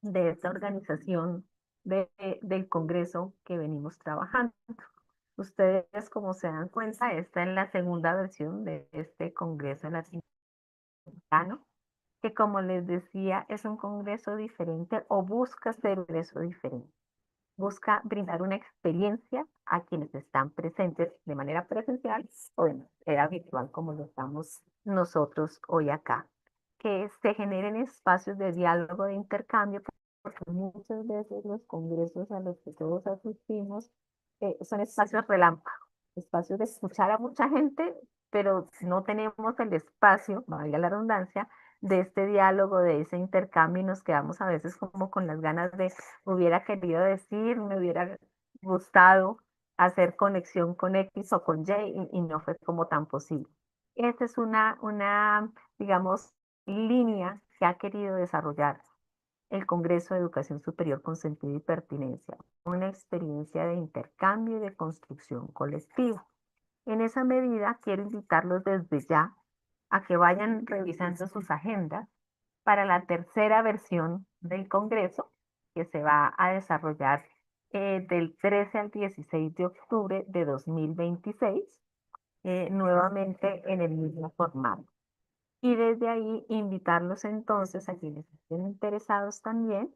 de esta organización del Congreso que venimos trabajando. Ustedes, como se dan cuenta, esta es la segunda versión de este Congreso Latinoamericano, que como les decía, es un Congreso diferente o busca ser un Congreso diferente. Busca brindar una experiencia a quienes están presentes de manera presencial o de manera virtual, como lo estamos nosotros hoy acá. Que se generen espacios de diálogo, de intercambio, porque muchas veces los congresos a los que todos asistimos son espacios relámpago, espacios de escuchar a mucha gente, pero no tenemos el espacio, valga la redundancia, de este diálogo, de ese intercambio y nos quedamos a veces como con las ganas de hubiera querido decir, me hubiera gustado hacer conexión con X o con Y y no fue como tan posible. Esta es digamos, línea que ha querido desarrollar el Congreso de Educación Superior con Sentido y Pertinencia, una experiencia de intercambio y de construcción colectiva. En esa medida, quiero invitarlos desde ya a que vayan revisando sus agendas para la tercera versión del Congreso que se va a desarrollar del 13 al 16 de octubre de 2026, nuevamente en el mismo formato. Y desde ahí invitarlos entonces a quienes estén interesados también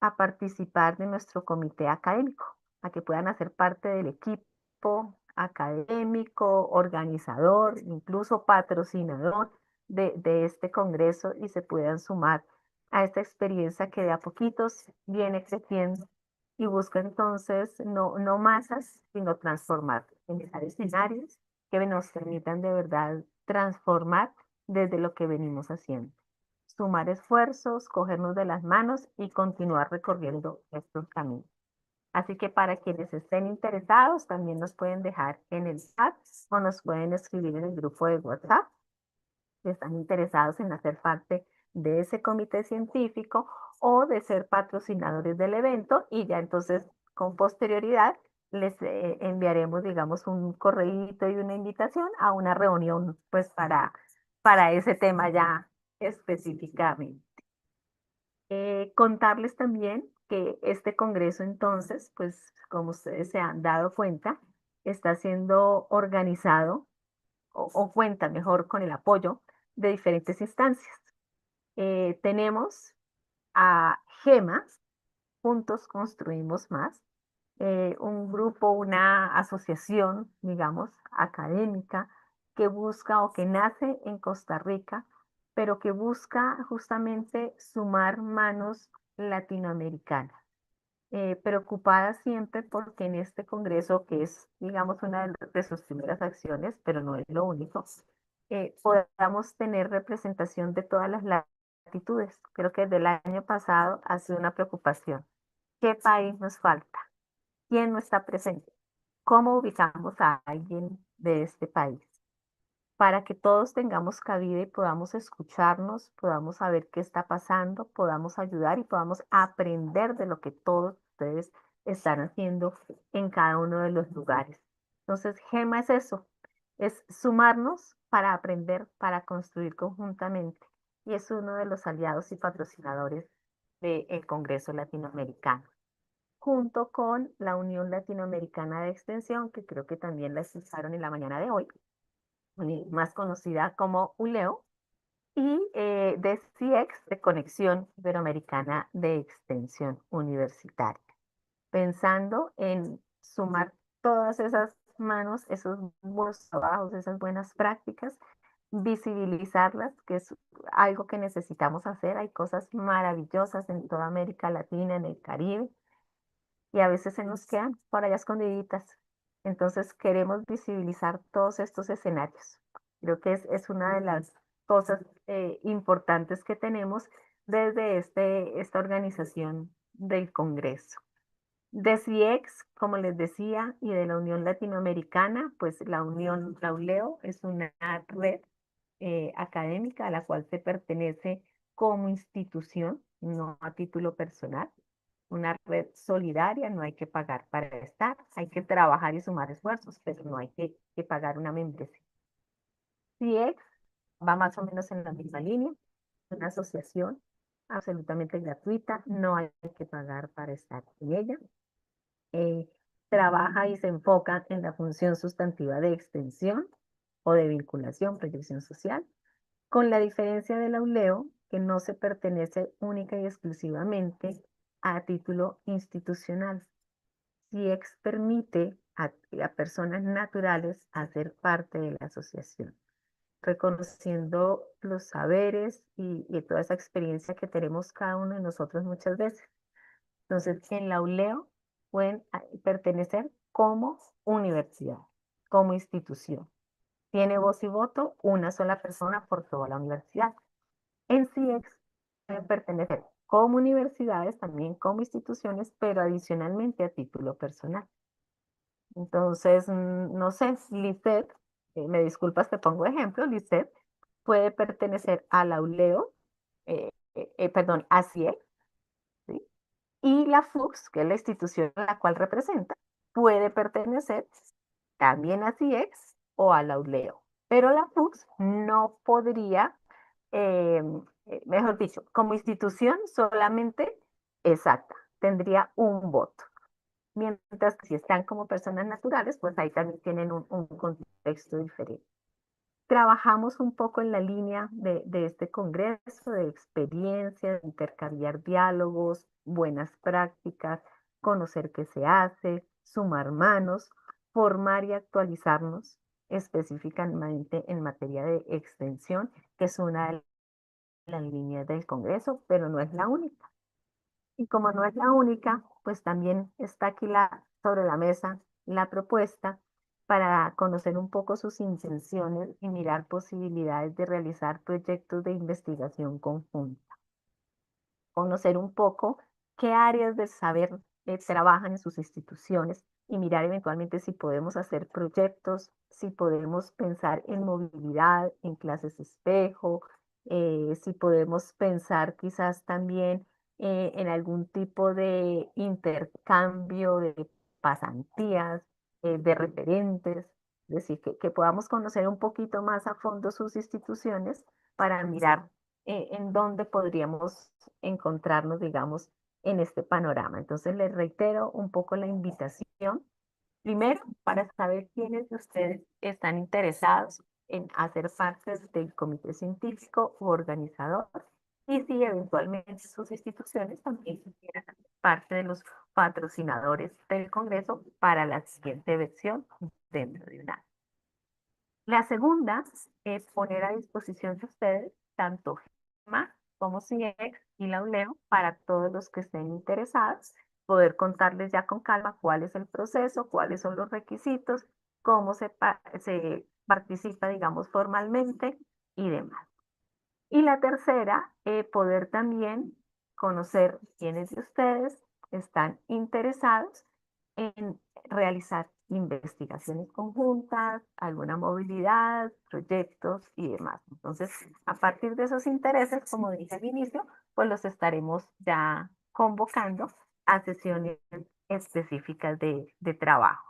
a participar de nuestro comité académico, a que puedan hacer parte del equipo académico, organizador, incluso patrocinador de este congreso y se puedan sumar a esta experiencia que de a poquitos viene creciendo y busca entonces no masas, sino transformar, generar escenarios que nos permitan de verdad transformar desde lo que venimos haciendo. Sumar esfuerzos, cogernos de las manos y continuar recorriendo estos caminos. Así que para quienes estén interesados, también nos pueden dejar en el chat o nos pueden escribir en el grupo de WhatsApp si están interesados en hacer parte de ese comité científico o de ser patrocinadores del evento y ya entonces con posterioridad les enviaremos, digamos, un correíto y una invitación a una reunión, pues para ese tema ya específicamente. Contarles también que este congreso entonces, pues como ustedes se han dado cuenta, está siendo organizado o cuenta mejor con el apoyo de diferentes instancias. Tenemos a GEMA, Juntos Construimos Más, un grupo, una asociación, digamos, académica que busca o que nace en Costa Rica, pero que busca justamente sumar manos latinoamericanas, preocupada siempre porque en este congreso, que es, digamos, una de sus primeras acciones, pero no es lo único, podamos tener representación de todas las latitudes. Creo que desde el año pasado ha sido una preocupación. ¿Qué país nos falta? ¿Quién no está presente? ¿Cómo ubicamos a alguien de este país? Para que todos tengamos cabida y podamos escucharnos, podamos saber qué está pasando, podamos ayudar y podamos aprender de lo que todos ustedes están haciendo en cada uno de los lugares. Entonces, GEMA es eso, es sumarnos para aprender, para construir conjuntamente. Y es uno de los aliados y patrocinadores del Congreso Latinoamericano, junto con la Unión Latinoamericana de Extensión, que creo que también la escucharon en la mañana de hoy, más conocida como ULEO, y de CIEX, de Conexión Iberoamericana de Extensión Universitaria, pensando en sumar todas esas manos, esos buenos trabajos, esas buenas prácticas, visibilizarlas, que es algo que necesitamos hacer. Hay cosas maravillosas en toda América Latina, en el Caribe, y a veces se nos quedan por allá escondiditas. Entonces queremos visibilizar todos estos escenarios. Creo que es una de las cosas importantes que tenemos desde esta organización del Congreso. De CIEX, como les decía, y de la Unión Latinoamericana, pues la Unión, la ULEO, es una red académica a la cual se pertenece como institución, no a título personal. Una red solidaria, no hay que pagar para estar, hay que trabajar y sumar esfuerzos, pero no hay que pagar una membresía. CIEX va más o menos en la misma línea, una asociación absolutamente gratuita, no hay que pagar para estar en ella. Trabaja y se enfoca en la función sustantiva de extensión o de vinculación, proyección social, con la diferencia de la ULEO, que no se pertenece única y exclusivamente a título institucional. CIEX permite a personas naturales hacer parte de la asociación, reconociendo los saberes y toda esa experiencia que tenemos cada uno de nosotros muchas veces. Entonces, en la ULEO pueden pertenecer como universidad, como institución. Tiene voz y voto una sola persona por toda la universidad. En CIEX pueden pertenecer como universidades, también como instituciones, pero adicionalmente a título personal. Entonces, no sé, Lisset, me disculpas, te pongo ejemplo, Lisset puede pertenecer a la ULEO, perdón, a CIEX, ¿sí? Y la FUCS, que es la institución a la cual representa, puede pertenecer también a CIEX o a la ULEO. Pero la FUCS no podría, mejor dicho, como institución solamente exacta, tendría un voto. Mientras que si están como personas naturales, pues ahí también tienen un contexto diferente. Trabajamos un poco en la línea de este congreso, de experiencia, de intercambiar diálogos, buenas prácticas, conocer qué se hace, sumar manos, formar y actualizarnos específicamente en materia de extensión, que es una de las líneas del congreso, pero no es la única. Y como no es la única, pues también está aquí sobre la mesa la propuesta para conocer un poco sus intenciones y mirar posibilidades de realizar proyectos de investigación conjunta. Conocer un poco qué áreas del saber trabajan en sus instituciones y mirar eventualmente si podemos hacer proyectos, si podemos pensar en movilidad, en clases espejo, si podemos pensar quizás también en algún tipo de intercambio de pasantías, de referentes, es decir, que podamos conocer un poquito más a fondo sus instituciones para mirar en dónde podríamos encontrarnos, digamos, en este panorama. Entonces, les reitero un poco la invitación. Primero, para saber quiénes de ustedes están interesados en hacer parte del comité científico u organizador y si eventualmente sus instituciones también quisieran hacer parte de los patrocinadores del Congreso para la siguiente versión dentro de un año. La segunda es poner a disposición de ustedes tanto GEMA como CIEX y la ULEO para todos los que estén interesados, poder contarles ya con calma cuál es el proceso, cuáles son los requisitos, cómo se participa, digamos, formalmente y demás. Y la tercera, poder también conocer quiénes de ustedes están interesados en realizar investigaciones conjuntas, alguna movilidad, proyectos y demás. Entonces, a partir de esos intereses, como dije al inicio, pues los estaremos ya convocando a sesiones específicas de trabajo.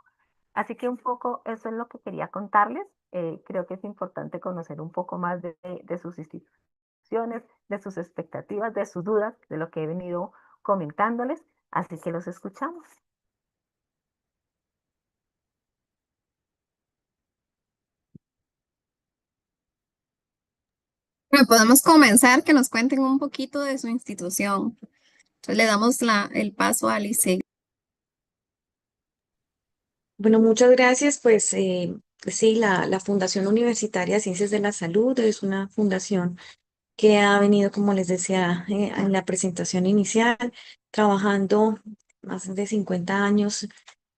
Así que un poco eso es lo que quería contarles. Creo que es importante conocer un poco más de sus instituciones, de sus expectativas, de sus dudas, de lo que he venido comentándoles. Así que los escuchamos. Bueno, podemos comenzar que nos cuenten un poquito de su institución. Entonces le damos el paso a Alice. Bueno, muchas gracias. Pues sí, la Fundación Universitaria de Ciencias de la Salud es una fundación que ha venido, como les decía en la presentación inicial, trabajando más de 50 años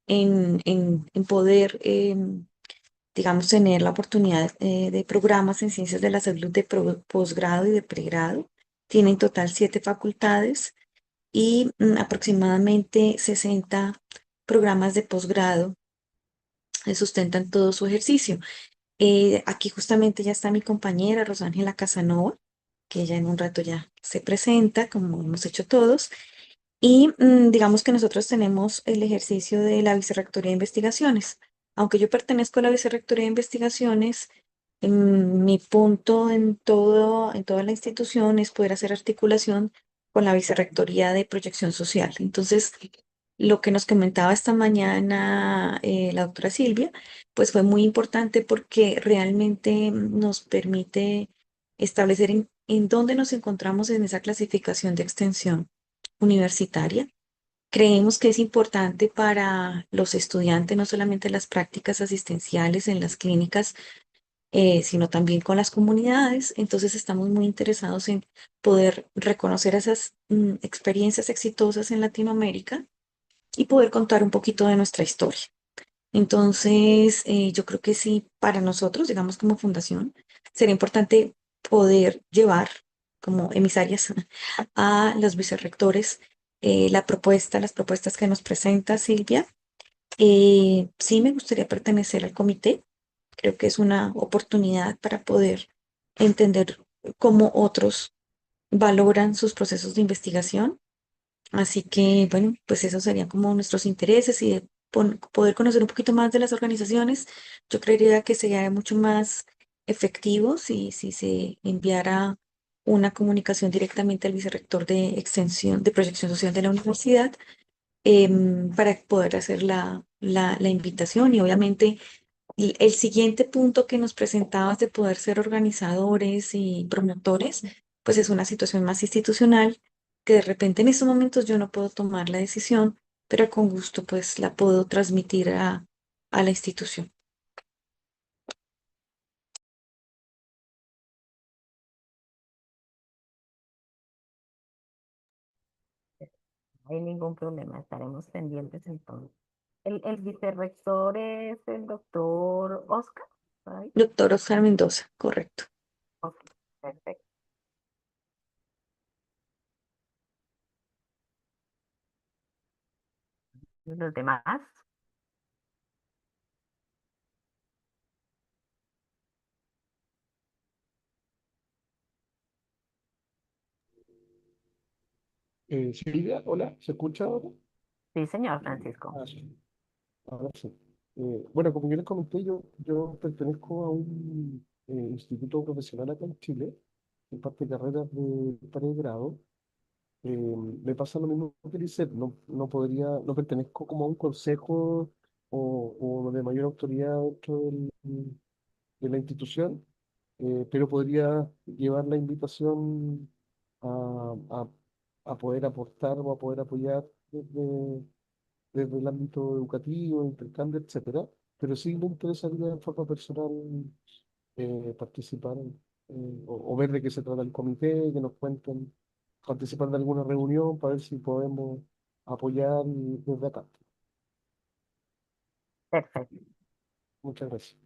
en poder, digamos, tener la oportunidad de programas en ciencias de la salud de posgrado y de pregrado. Tiene en total 7 facultades y aproximadamente 60 programas de posgrado sustentan todo su ejercicio. Aquí justamente ya está mi compañera Rosángela Casanova, que ella en un rato ya se presenta, como hemos hecho todos. Y digamos que nosotros tenemos el ejercicio de la Vicerrectoría de Investigaciones. Aunque yo pertenezco a la Vicerrectoría de Investigaciones, mi punto en toda la institución es poder hacer articulación con la Vicerrectoría de Proyección Social. Entonces, lo que nos comentaba esta mañana la doctora Silvia, pues fue muy importante porque realmente nos permite establecer en dónde nos encontramos en esa clasificación de extensión universitaria. Creemos que es importante para los estudiantes, no solamente las prácticas asistenciales en las clínicas, sino también con las comunidades. Entonces estamos muy interesados en poder reconocer esas experiencias exitosas en Latinoamérica y poder contar un poquito de nuestra historia. Entonces, yo creo que sí, para nosotros, digamos como fundación, sería importante poder llevar como emisarias a los vicerrectores las propuestas que nos presenta Silvia. Sí me gustaría pertenecer al comité. Creo que es una oportunidad para poder entender cómo otros valoran sus procesos de investigación. Así que, bueno, pues esos serían como nuestros intereses y de poder conocer un poquito más de las organizaciones. Yo creería que sería mucho más efectivo si se enviara una comunicación directamente al vicerrector de extensión de proyección social de la universidad para poder hacer la invitación. Y obviamente el siguiente punto que nos presentabas de poder ser organizadores y promotores, pues es una situación más institucional que de repente en estos momentos yo no puedo tomar la decisión, pero con gusto pues la puedo transmitir a la institución. No hay ningún problema, estaremos pendientes entonces. El vicerrector es el doctor Oscar, ¿por ahí? Doctor Oscar Mendoza, correcto. Ok, perfecto. ¿Y los demás? Silvia, hola, ¿se escucha ahora? Sí, señor Francisco. Ah, sí, ahora sí. Bueno, como yo les comenté, yo pertenezco a un instituto profesional acá en Chile, en parte de carreras de pregrado. Me pasa lo mismo que dice, no pertenezco como a un consejo o de mayor autoridad dentro de la institución, pero podría llevar la invitación a, a poder aportar o a poder apoyar desde el ámbito educativo, intercambio, etcétera. Pero sí me interesaría de forma personal participar o ver de qué se trata el comité, que nos cuenten, participar de alguna reunión para ver si podemos apoyar desde acá. Perfecto. Muchas gracias.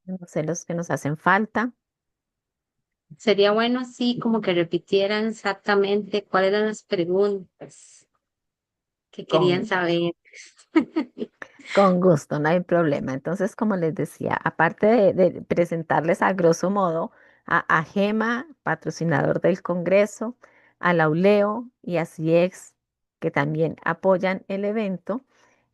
No sé los que nos hacen falta. Sería bueno así como que repitieran exactamente cuáles eran las preguntas que querían Con saber. Con gusto, no hay problema. Entonces, como les decía, aparte de presentarles a grosso modo a GEMA, patrocinador del Congreso, a la ULEO y a CIEX, que también apoyan el evento,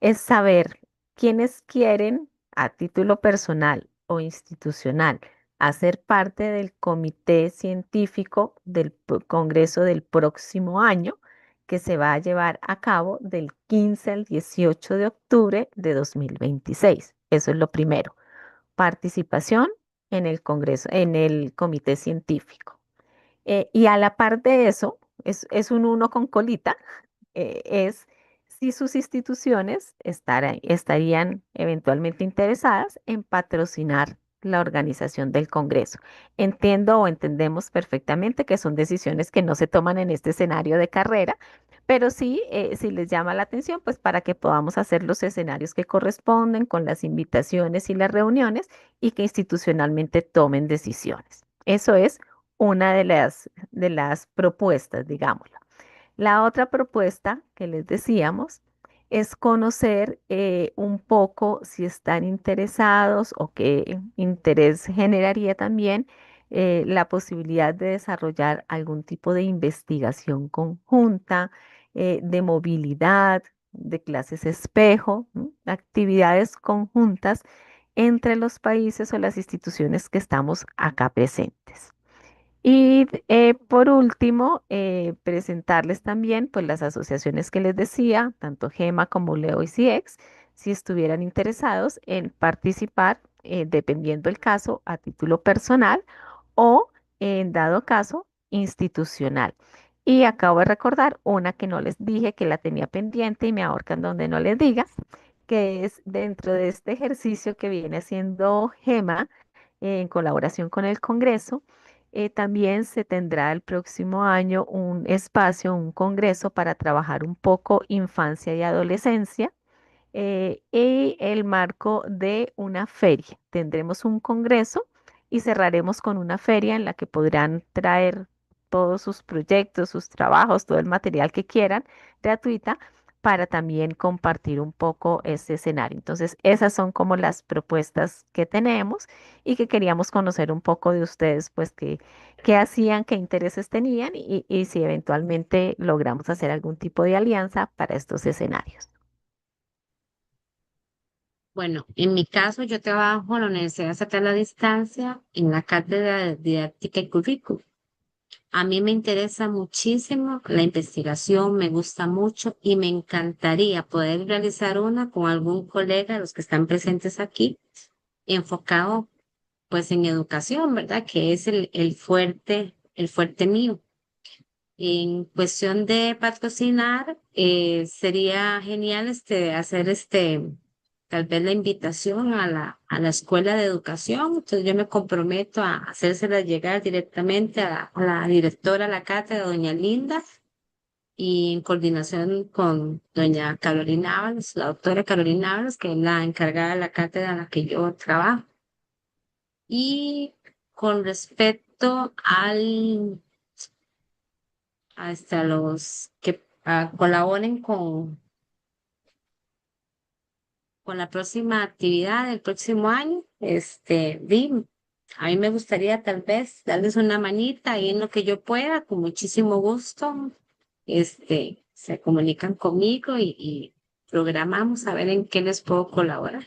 es saber quiénes quieren a título personal o institucional hacer parte del comité científico del Congreso del próximo año que se va a llevar a cabo del 15 al 18 de octubre de 2026. Eso es lo primero. Participación en el Congreso, en el comité científico. Y a la par de eso, es un uno con colita, es si sus instituciones estarían eventualmente interesadas en patrocinar la organización del Congreso. Entiendo o entendemos perfectamente que son decisiones que no se toman en este escenario de carrera, pero sí, si les llama la atención, pues para que podamos hacer los escenarios que corresponden con las invitaciones y las reuniones y que institucionalmente tomen decisiones. Eso es una de las propuestas, digámoslo. La otra propuesta que les decíamos es conocer un poco si están interesados o qué interés generaría también la posibilidad de desarrollar algún tipo de investigación conjunta, de movilidad, de clases espejo, ¿m? Actividades conjuntas entre los países o las instituciones que estamos acá presentes. Y por último, presentarles también pues, las asociaciones que les decía, tanto GEMA como Leo y CIEX, si estuvieran interesados en participar, dependiendo el caso, a título personal o, en dado caso, institucional. Y acabo de recordar una que no les dije que la tenía pendiente y me ahorcan donde no les diga, que es dentro de este ejercicio que viene haciendo GEMA en colaboración con el Congreso. También se tendrá el próximo año un espacio, un congreso para trabajar un poco infancia y adolescencia y el marco de una feria. Tendremos un congreso y cerraremos con una feria en la que podrán traer todos sus proyectos, sus trabajos, todo el material que quieran, gratuita, para también compartir un poco este escenario. Entonces, esas son como las propuestas que tenemos y que queríamos conocer un poco de ustedes, pues, qué hacían, qué intereses tenían y si eventualmente logramos hacer algún tipo de alianza para estos escenarios. Bueno, en mi caso yo trabajo en la Universidad Estatal a Distancia en la cátedra de didáctica y currículum. A mí me interesa muchísimo la investigación, me gusta mucho y me encantaría poder realizar una con algún colega de los que están presentes aquí, enfocado pues en educación, ¿verdad? Que es el fuerte mío. En cuestión de patrocinar, sería genial hacer tal vez la invitación a a la escuela de educación. Entonces yo me comprometo a hacérsela llegar directamente a la directora de la cátedra, doña Linda, y en coordinación con doña Carolina Ábalos, la doctora Carolina Ábalos, que es la encargada de la cátedra en la que yo trabajo. Y con respecto hasta los que colaboren con la próxima actividad del próximo año. A mí me gustaría tal vez darles una manita ahí en lo que yo pueda, con muchísimo gusto. Se comunican conmigo programamos a ver en qué les puedo colaborar.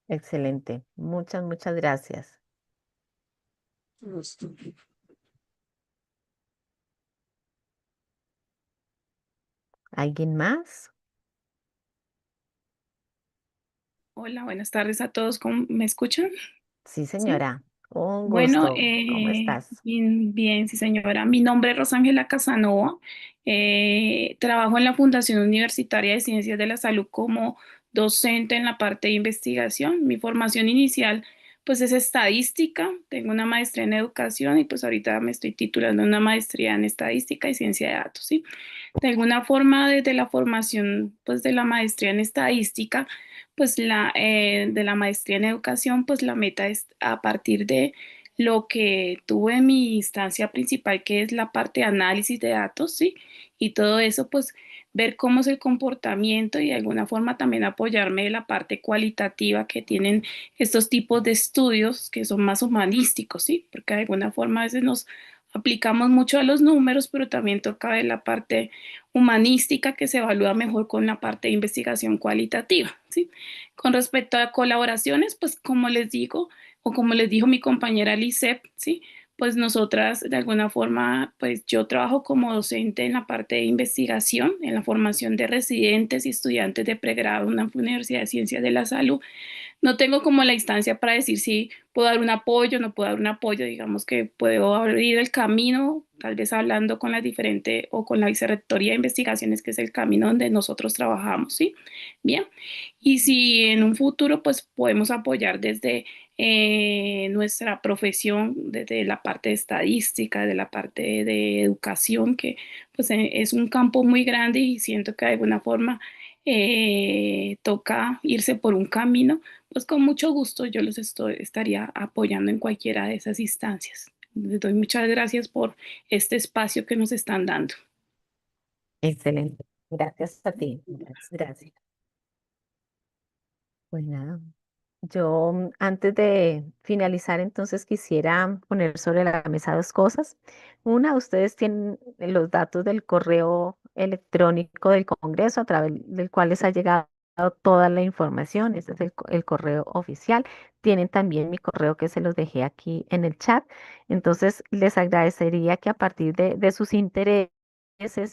Excelente. Muchas, muchas gracias. Gusto. ¿Alguien más? Hola, buenas tardes a todos. ¿Me escuchan? Sí, Sí. señora. Un Bueno, gusto. ¿Cómo estás? bien, bien, sí, señora. Mi nombre es Rosángela Casanova. Trabajo en la Fundación Universitaria de Ciencias de la Salud como docente en la parte de investigación. Mi formación inicial, pues, es estadística. Tengo una maestría en educación y, pues, ahorita me estoy titulando en una maestría en estadística y ciencia de datos, ¿sí? De alguna forma, desde la formación, pues, de la maestría en estadística, pues, de la maestría en educación, pues, la meta es a partir de lo que tuve en mi instancia principal, que es la parte de análisis de datos, ¿sí? Y todo eso, pues, ver cómo es el comportamiento y de alguna forma también apoyarme de la parte cualitativa que tienen estos tipos de estudios que son más humanísticos, ¿sí? Porque de alguna forma a veces nos aplicamos mucho a los números, pero también toca ver la parte humanística que se evalúa mejor con la parte de investigación cualitativa, ¿sí? Con respecto a colaboraciones, pues como les digo, o como les dijo mi compañera Lisette, ¿sí? Pues nosotras de alguna forma, pues yo trabajo como docente en la parte de investigación, en la formación de residentes y estudiantes de pregrado en la Universidad de Ciencias de la Salud. No tengo como la instancia para decir si puedo dar un apoyo, no puedo dar un apoyo, digamos que puedo abrir el camino, tal vez hablando con la diferente o con la Vicerrectoría de Investigaciones, que es el camino donde nosotros trabajamos, ¿sí? Bien, y si en un futuro pues podemos apoyar desde nuestra profesión, desde la parte de estadística, de la parte de educación, que pues es un campo muy grande y siento que de alguna forma toca irse por un camino, pues con mucho gusto yo estaría apoyando en cualquiera de esas instancias. Les doy muchas gracias por este espacio que nos están dando. Excelente. Gracias a ti. Gracias, gracias. Pues nada. Yo antes de finalizar, entonces quisiera poner sobre la mesa dos cosas. Una, ustedes tienen los datos del correo electrónico del Congreso a través del cual les ha llegado toda la información. Este es el correo oficial. Tienen también mi correo que se los dejé aquí en el chat. Entonces, les agradecería que a partir de sus intereses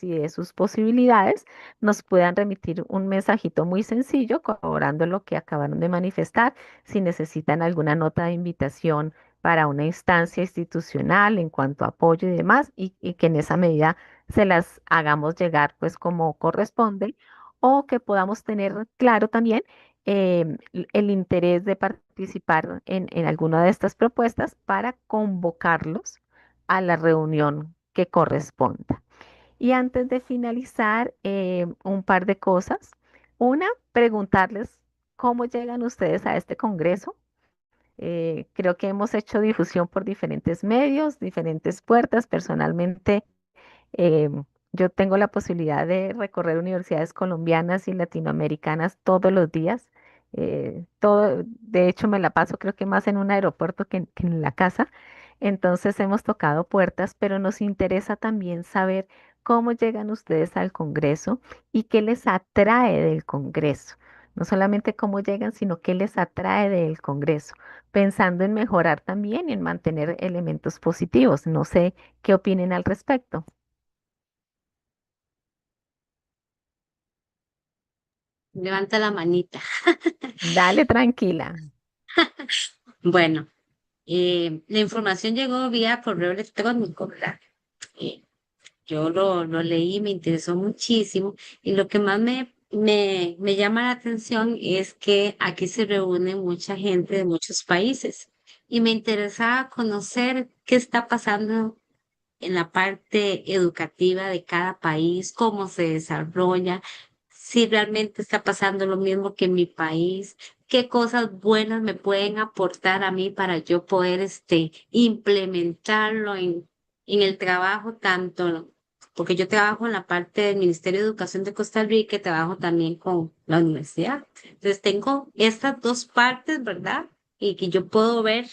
y de sus posibilidades, nos puedan remitir un mensajito muy sencillo corroborando lo que acabaron de manifestar, si necesitan alguna nota de invitación para una instancia institucional en cuanto a apoyo y demás, y que en esa medida se las hagamos llegar pues como corresponde, o que podamos tener claro también el interés de participar en alguna de estas propuestas para convocarlos a la reunión que corresponda. Y antes de finalizar, un par de cosas. Una, preguntarles cómo llegan ustedes a este congreso. Creo que hemos hecho difusión por diferentes medios, diferentes puertas. Personalmente, eh, yo tengo la posibilidad de recorrer universidades colombianas y latinoamericanas todos los días. De hecho, me la paso creo que más en un aeropuerto que en la casa. Entonces hemos tocado puertas, pero nos interesa también saber cómo llegan ustedes al Congreso y qué les atrae del Congreso. No solamente cómo llegan, sino qué les atrae del Congreso, pensando en mejorar también y en mantener elementos positivos. No sé qué opinen al respecto. Levanta la manita. Dale, tranquila. Bueno, la información llegó vía correo electrónico, ¿verdad? Eh, yo lo leí, me interesó muchísimo y lo que más me llama la atención es que aquí se reúne mucha gente de muchos países y me interesaba conocer qué está pasando en la parte educativa de cada país, cómo se desarrolla, si realmente está pasando lo mismo que en mi país, qué cosas buenas me pueden aportar a mí para yo poder implementarlo en el trabajo, tanto, porque yo trabajo en la parte del Ministerio de Educación de Costa Rica y trabajo también con la universidad. Entonces tengo estas dos partes, ¿verdad? Y que yo puedo ver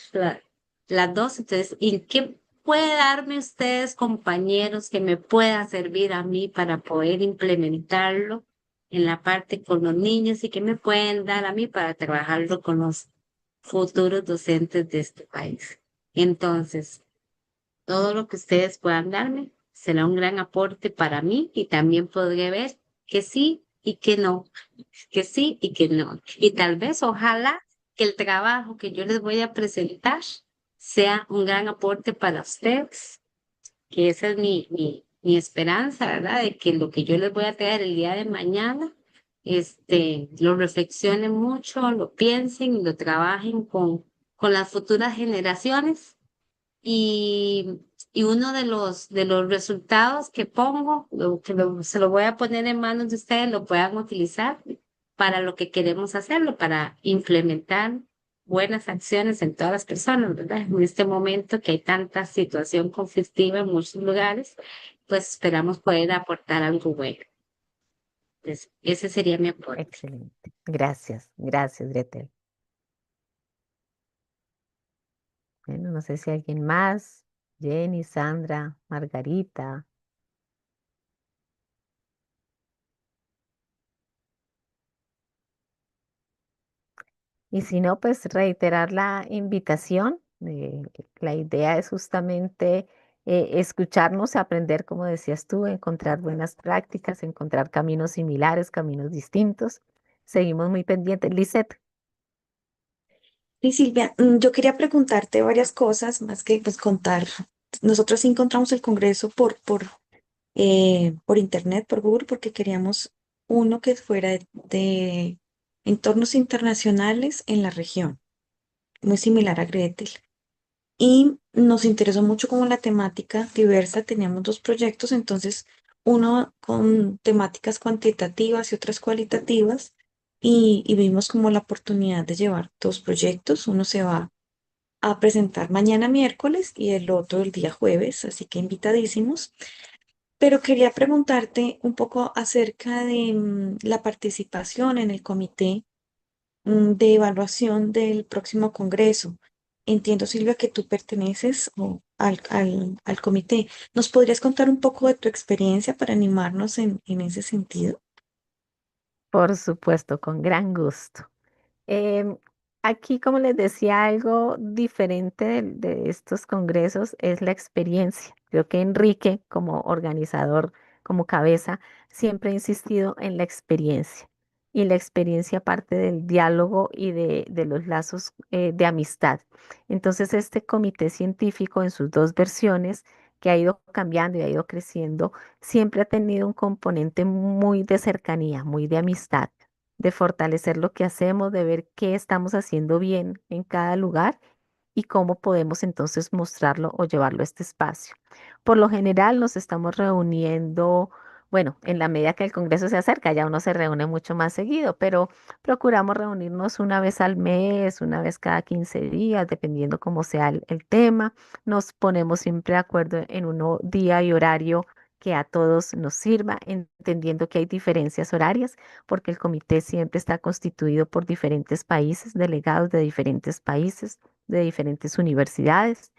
las dos. Entonces, ¿y qué puede darme ustedes, compañeros, que me pueda servir a mí para poder implementarlo en la parte con los niños y que me pueden dar a mí para trabajarlo con los futuros docentes de este país. Entonces, todo lo que ustedes puedan darme será un gran aporte para mí y también podré ver que sí y que no, que sí y que no. Y tal vez, ojalá que el trabajo que yo les voy a presentar sea un gran aporte para ustedes, que esa es mi esperanza, ¿verdad? De que lo que yo les voy a traer el día de mañana, lo reflexionen mucho, lo piensen y lo trabajen con las futuras generaciones y, y uno de los resultados que pongo, se lo voy a poner en manos de ustedes, lo puedan utilizar para lo que queremos hacerlo, para implementar buenas acciones en todas las personas, ¿verdad? En este momento que hay tanta situación conflictiva en muchos lugares, pues esperamos poder aportar algo bueno. Entonces, ese sería mi aporte. Excelente. Gracias, gracias, Gretel. Bueno, no sé si alguien más, Jenny, Sandra, Margarita. Y si no, pues reiterar la invitación. La idea es justamente escucharnos, aprender, como decías tú, encontrar buenas prácticas, encontrar caminos similares, caminos distintos. Seguimos muy pendientes. Lisette, Y Silvia, yo quería preguntarte varias cosas, más que pues contar. Nosotros sí encontramos el Congreso por internet, por Google, porque queríamos uno que fuera de entornos internacionales en la región, muy similar a Gretel. Y nos interesó mucho como la temática diversa, teníamos dos proyectos, entonces uno con temáticas cuantitativas y otras cualitativas, y vimos como la oportunidad de llevar dos proyectos. Uno se va a presentar mañana miércoles y el otro el día jueves, así que invitadísimos. Pero quería preguntarte un poco acerca de la participación en el comité de evaluación del próximo Congreso. Entiendo, Silvia, que tú perteneces al comité. ¿Nos podrías contar un poco de tu experiencia para animarnos en ese sentido? por supuesto, con gran gusto. Em, Aquí, como les decía, algo diferente de estos congresos es la experiencia. Creo que Enrique, como organizador, como cabeza, siempre ha insistido en la experiencia. Y la experiencia parte del diálogo y de los lazos de amistad. Entonces, este comité científico en sus dos versiones, que ha ido cambiando y ha ido creciendo, siempre ha tenido un componente muy de cercanía, muy de amistad, de fortalecer lo que hacemos, de ver qué estamos haciendo bien en cada lugar y cómo podemos entonces mostrarlo o llevarlo a este espacio. Por lo general nos estamos reuniendo, bueno, en la medida que el Congreso se acerca, ya uno se reúne mucho más seguido, pero procuramos reunirnos una vez al mes, una vez cada 15 días, dependiendo cómo sea el tema. Nos ponemos siempre de acuerdo en un día y horario que a todos nos sirva, entendiendo que hay diferencias horarias, porque el comité siempre está constituido por diferentes países, delegados de diferentes países, de diferentes universidades,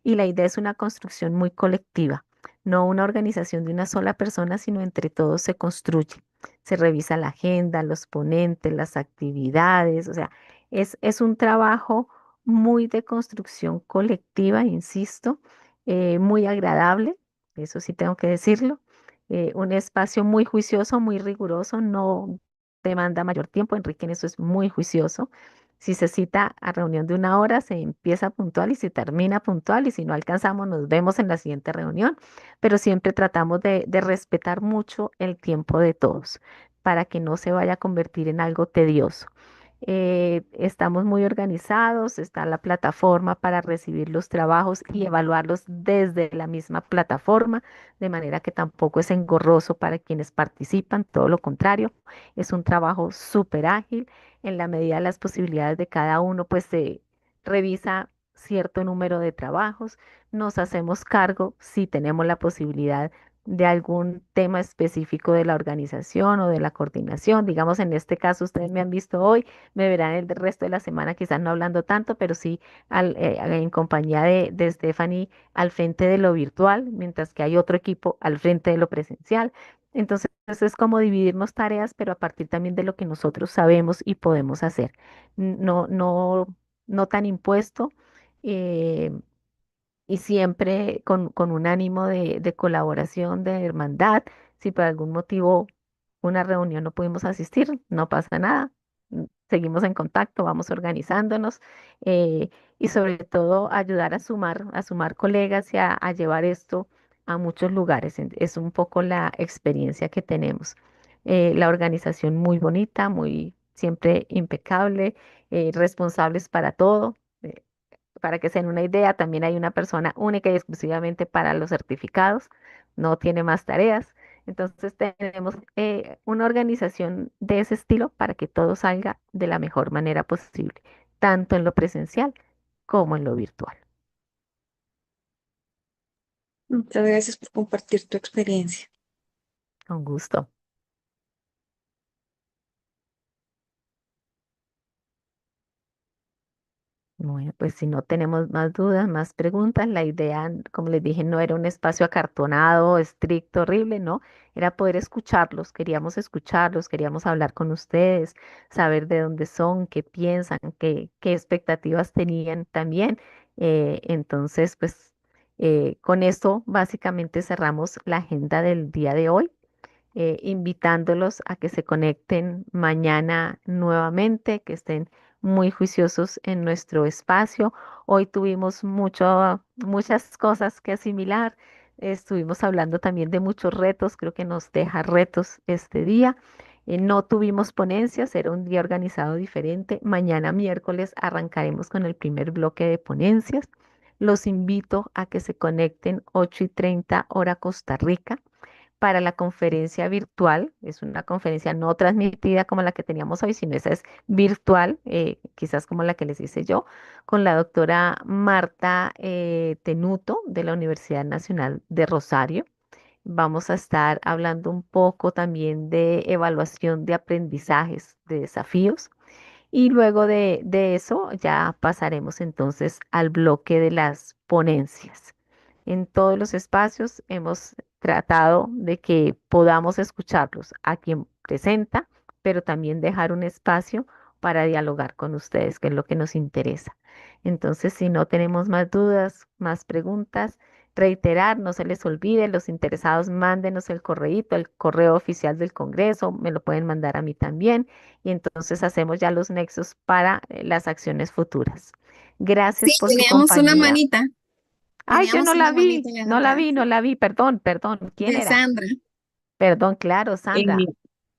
y la idea es una construcción muy colectiva, no una organización de una sola persona, sino entre todos se construye. Se revisa la agenda, los ponentes, las actividades, o sea, es un trabajo muy de construcción colectiva, insisto, muy agradable, eso sí tengo que decirlo. Un espacio muy juicioso, muy riguroso, no demanda mayor tiempo. Enrique en eso es muy juicioso. Si se cita a reunión de una hora, se empieza puntual y se termina puntual, y si no alcanzamos, nos vemos en la siguiente reunión, pero siempre tratamos de respetar mucho el tiempo de todos para que no se vaya a convertir en algo tedioso. Estamos muy organizados, está la plataforma para recibir los trabajos y evaluarlos desde la misma plataforma, de manera que tampoco es engorroso para quienes participan, todo lo contrario, es un trabajo súper ágil. En la medida de las posibilidades de cada uno, pues se revisa cierto número de trabajos, nos hacemos cargo si tenemos la posibilidad de algún tema específico de la organización o de la coordinación. Digamos, en este caso, ustedes me han visto hoy, me verán el resto de la semana, quizás no hablando tanto, pero sí en compañía de Stephanie al frente de lo virtual, mientras que hay otro equipo al frente de lo presencial. Entonces, es como dividirnos tareas, pero a partir también de lo que nosotros sabemos y podemos hacer. No, no, no tan impuesto. eh, y siempre con un ánimo de colaboración, de hermandad. Si por algún motivo una reunión no pudimos asistir, no pasa nada. Seguimos en contacto, vamos organizándonos eh, y sobre todo ayudar a sumar colegas y a llevar esto a muchos lugares. Es un poco la experiencia que tenemos. La organización muy bonita, muy siempre impecable, responsables para todo. Para que se den una idea, también hay una persona única y exclusivamente para los certificados, no tiene más tareas. Entonces tenemos una organización de ese estilo para que todo salga de la mejor manera posible, tanto en lo presencial como en lo virtual. Muchas gracias por compartir tu experiencia. Con gusto. Bueno, pues si no tenemos más dudas, más preguntas, la idea, como les dije, no era un espacio acartonado, estricto, horrible, no, era poder escucharlos, queríamos hablar con ustedes, saber de dónde son, qué piensan, qué expectativas tenían también. Entonces, pues con esto básicamente cerramos la agenda del día de hoy, invitándolos a que se conecten mañana nuevamente, que estén muy juiciosos en nuestro espacio. Hoy tuvimos muchas cosas que asimilar. Estuvimos hablando también de muchos retos, creo que nos deja retos este día. No tuvimos ponencias, era un día organizado diferente. Mañana miércoles arrancaremos con el primer bloque de ponencias. Los invito a que se conecten 8:30 hora Costa Rica para la conferencia virtual. Es una conferencia no transmitida como la que teníamos hoy, sino esa es virtual, quizás como la que les hice yo, con la doctora Marta Tenuto de la Universidad Nacional de Rosario. Vamos a estar hablando un poco también de evaluación de aprendizajes, de desafíos. Y luego de eso ya pasaremos entonces al bloque de las ponencias. En todos los espacios hemos tratado de que podamos escucharlos a quien presenta, pero también dejar un espacio para dialogar con ustedes, que es lo que nos interesa. Entonces, si no tenemos más dudas, más preguntas, reiterar, no se les olvide, los interesados mándenos el correíto, el correo oficial del Congreso, me lo pueden mandar a mí también y entonces hacemos ya los nexos para las acciones futuras. Sí, Gracias por su teníamos una compañía. manita, Ay, yo no teníamos la una vi, manita no la levantada. vi, no la vi, perdón, perdón. ¿Quién De era? Sandra. Perdón, claro, Sandra. Eh,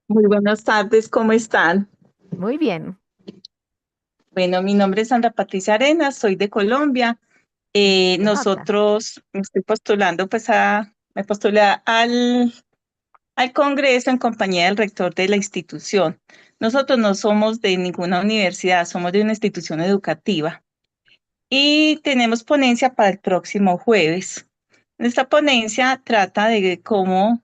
Muy buenas tardes, ¿cómo están? Muy bien. Bueno, mi nombre es Sandra Patricia Arenas, soy de Colombia. Se nota. Nosotros me estoy postulando, me postulé al Congreso en compañía del rector de la institución. Nosotros no somos de ninguna universidad, somos de una institución educativa y tenemos ponencia para el próximo jueves. Esta ponencia trata de cómo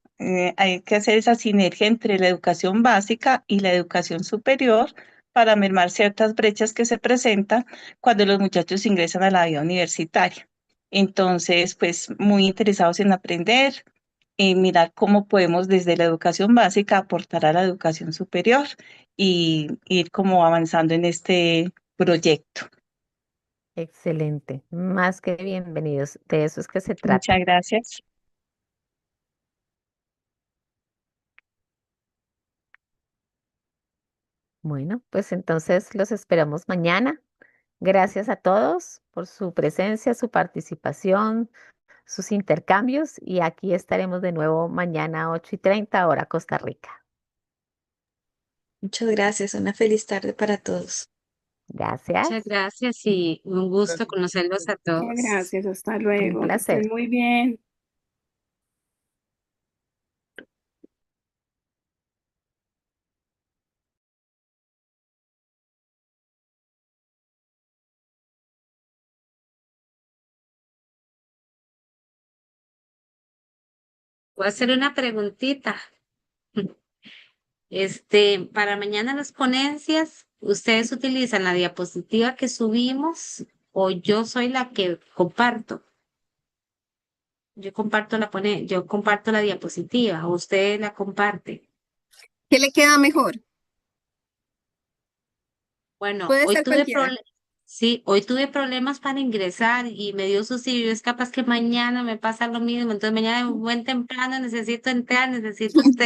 hay que hacer esa sinergia entre la educación básica y la educación superior para mermar ciertas brechas que se presentan cuando los muchachos ingresan a la vida universitaria. Entonces, pues muy interesados en aprender, en mirar cómo podemos desde la educación básica aportar a la educación superior y ir como avanzando en este proyecto. Excelente. Más que bienvenidos. De eso es que se Muchas trata. gracias. Bueno, pues entonces los esperamos mañana. Gracias a todos por su presencia, su participación, sus intercambios y aquí estaremos de nuevo mañana a 8:30 hora Costa Rica. Muchas gracias. Una feliz tarde para todos. Gracias. Muchas gracias y un gusto Gracias. conocerlos a Muchas todos. gracias, hasta Un luego, que placer. estén muy bien. Voy a hacer una preguntita. Para mañana las ponencias, ¿ustedes utilizan la diapositiva que subimos o yo soy la que comparto? yo comparto la diapositiva, o usted la comparte. ¿Qué le queda mejor? Bueno, Puede ser cualquiera. sí, hoy tuve problemas para ingresar y me dio suicidio. Es capaz que mañana me pasa lo mismo. Entonces mañana buen temprano necesito entrar, necesito usted.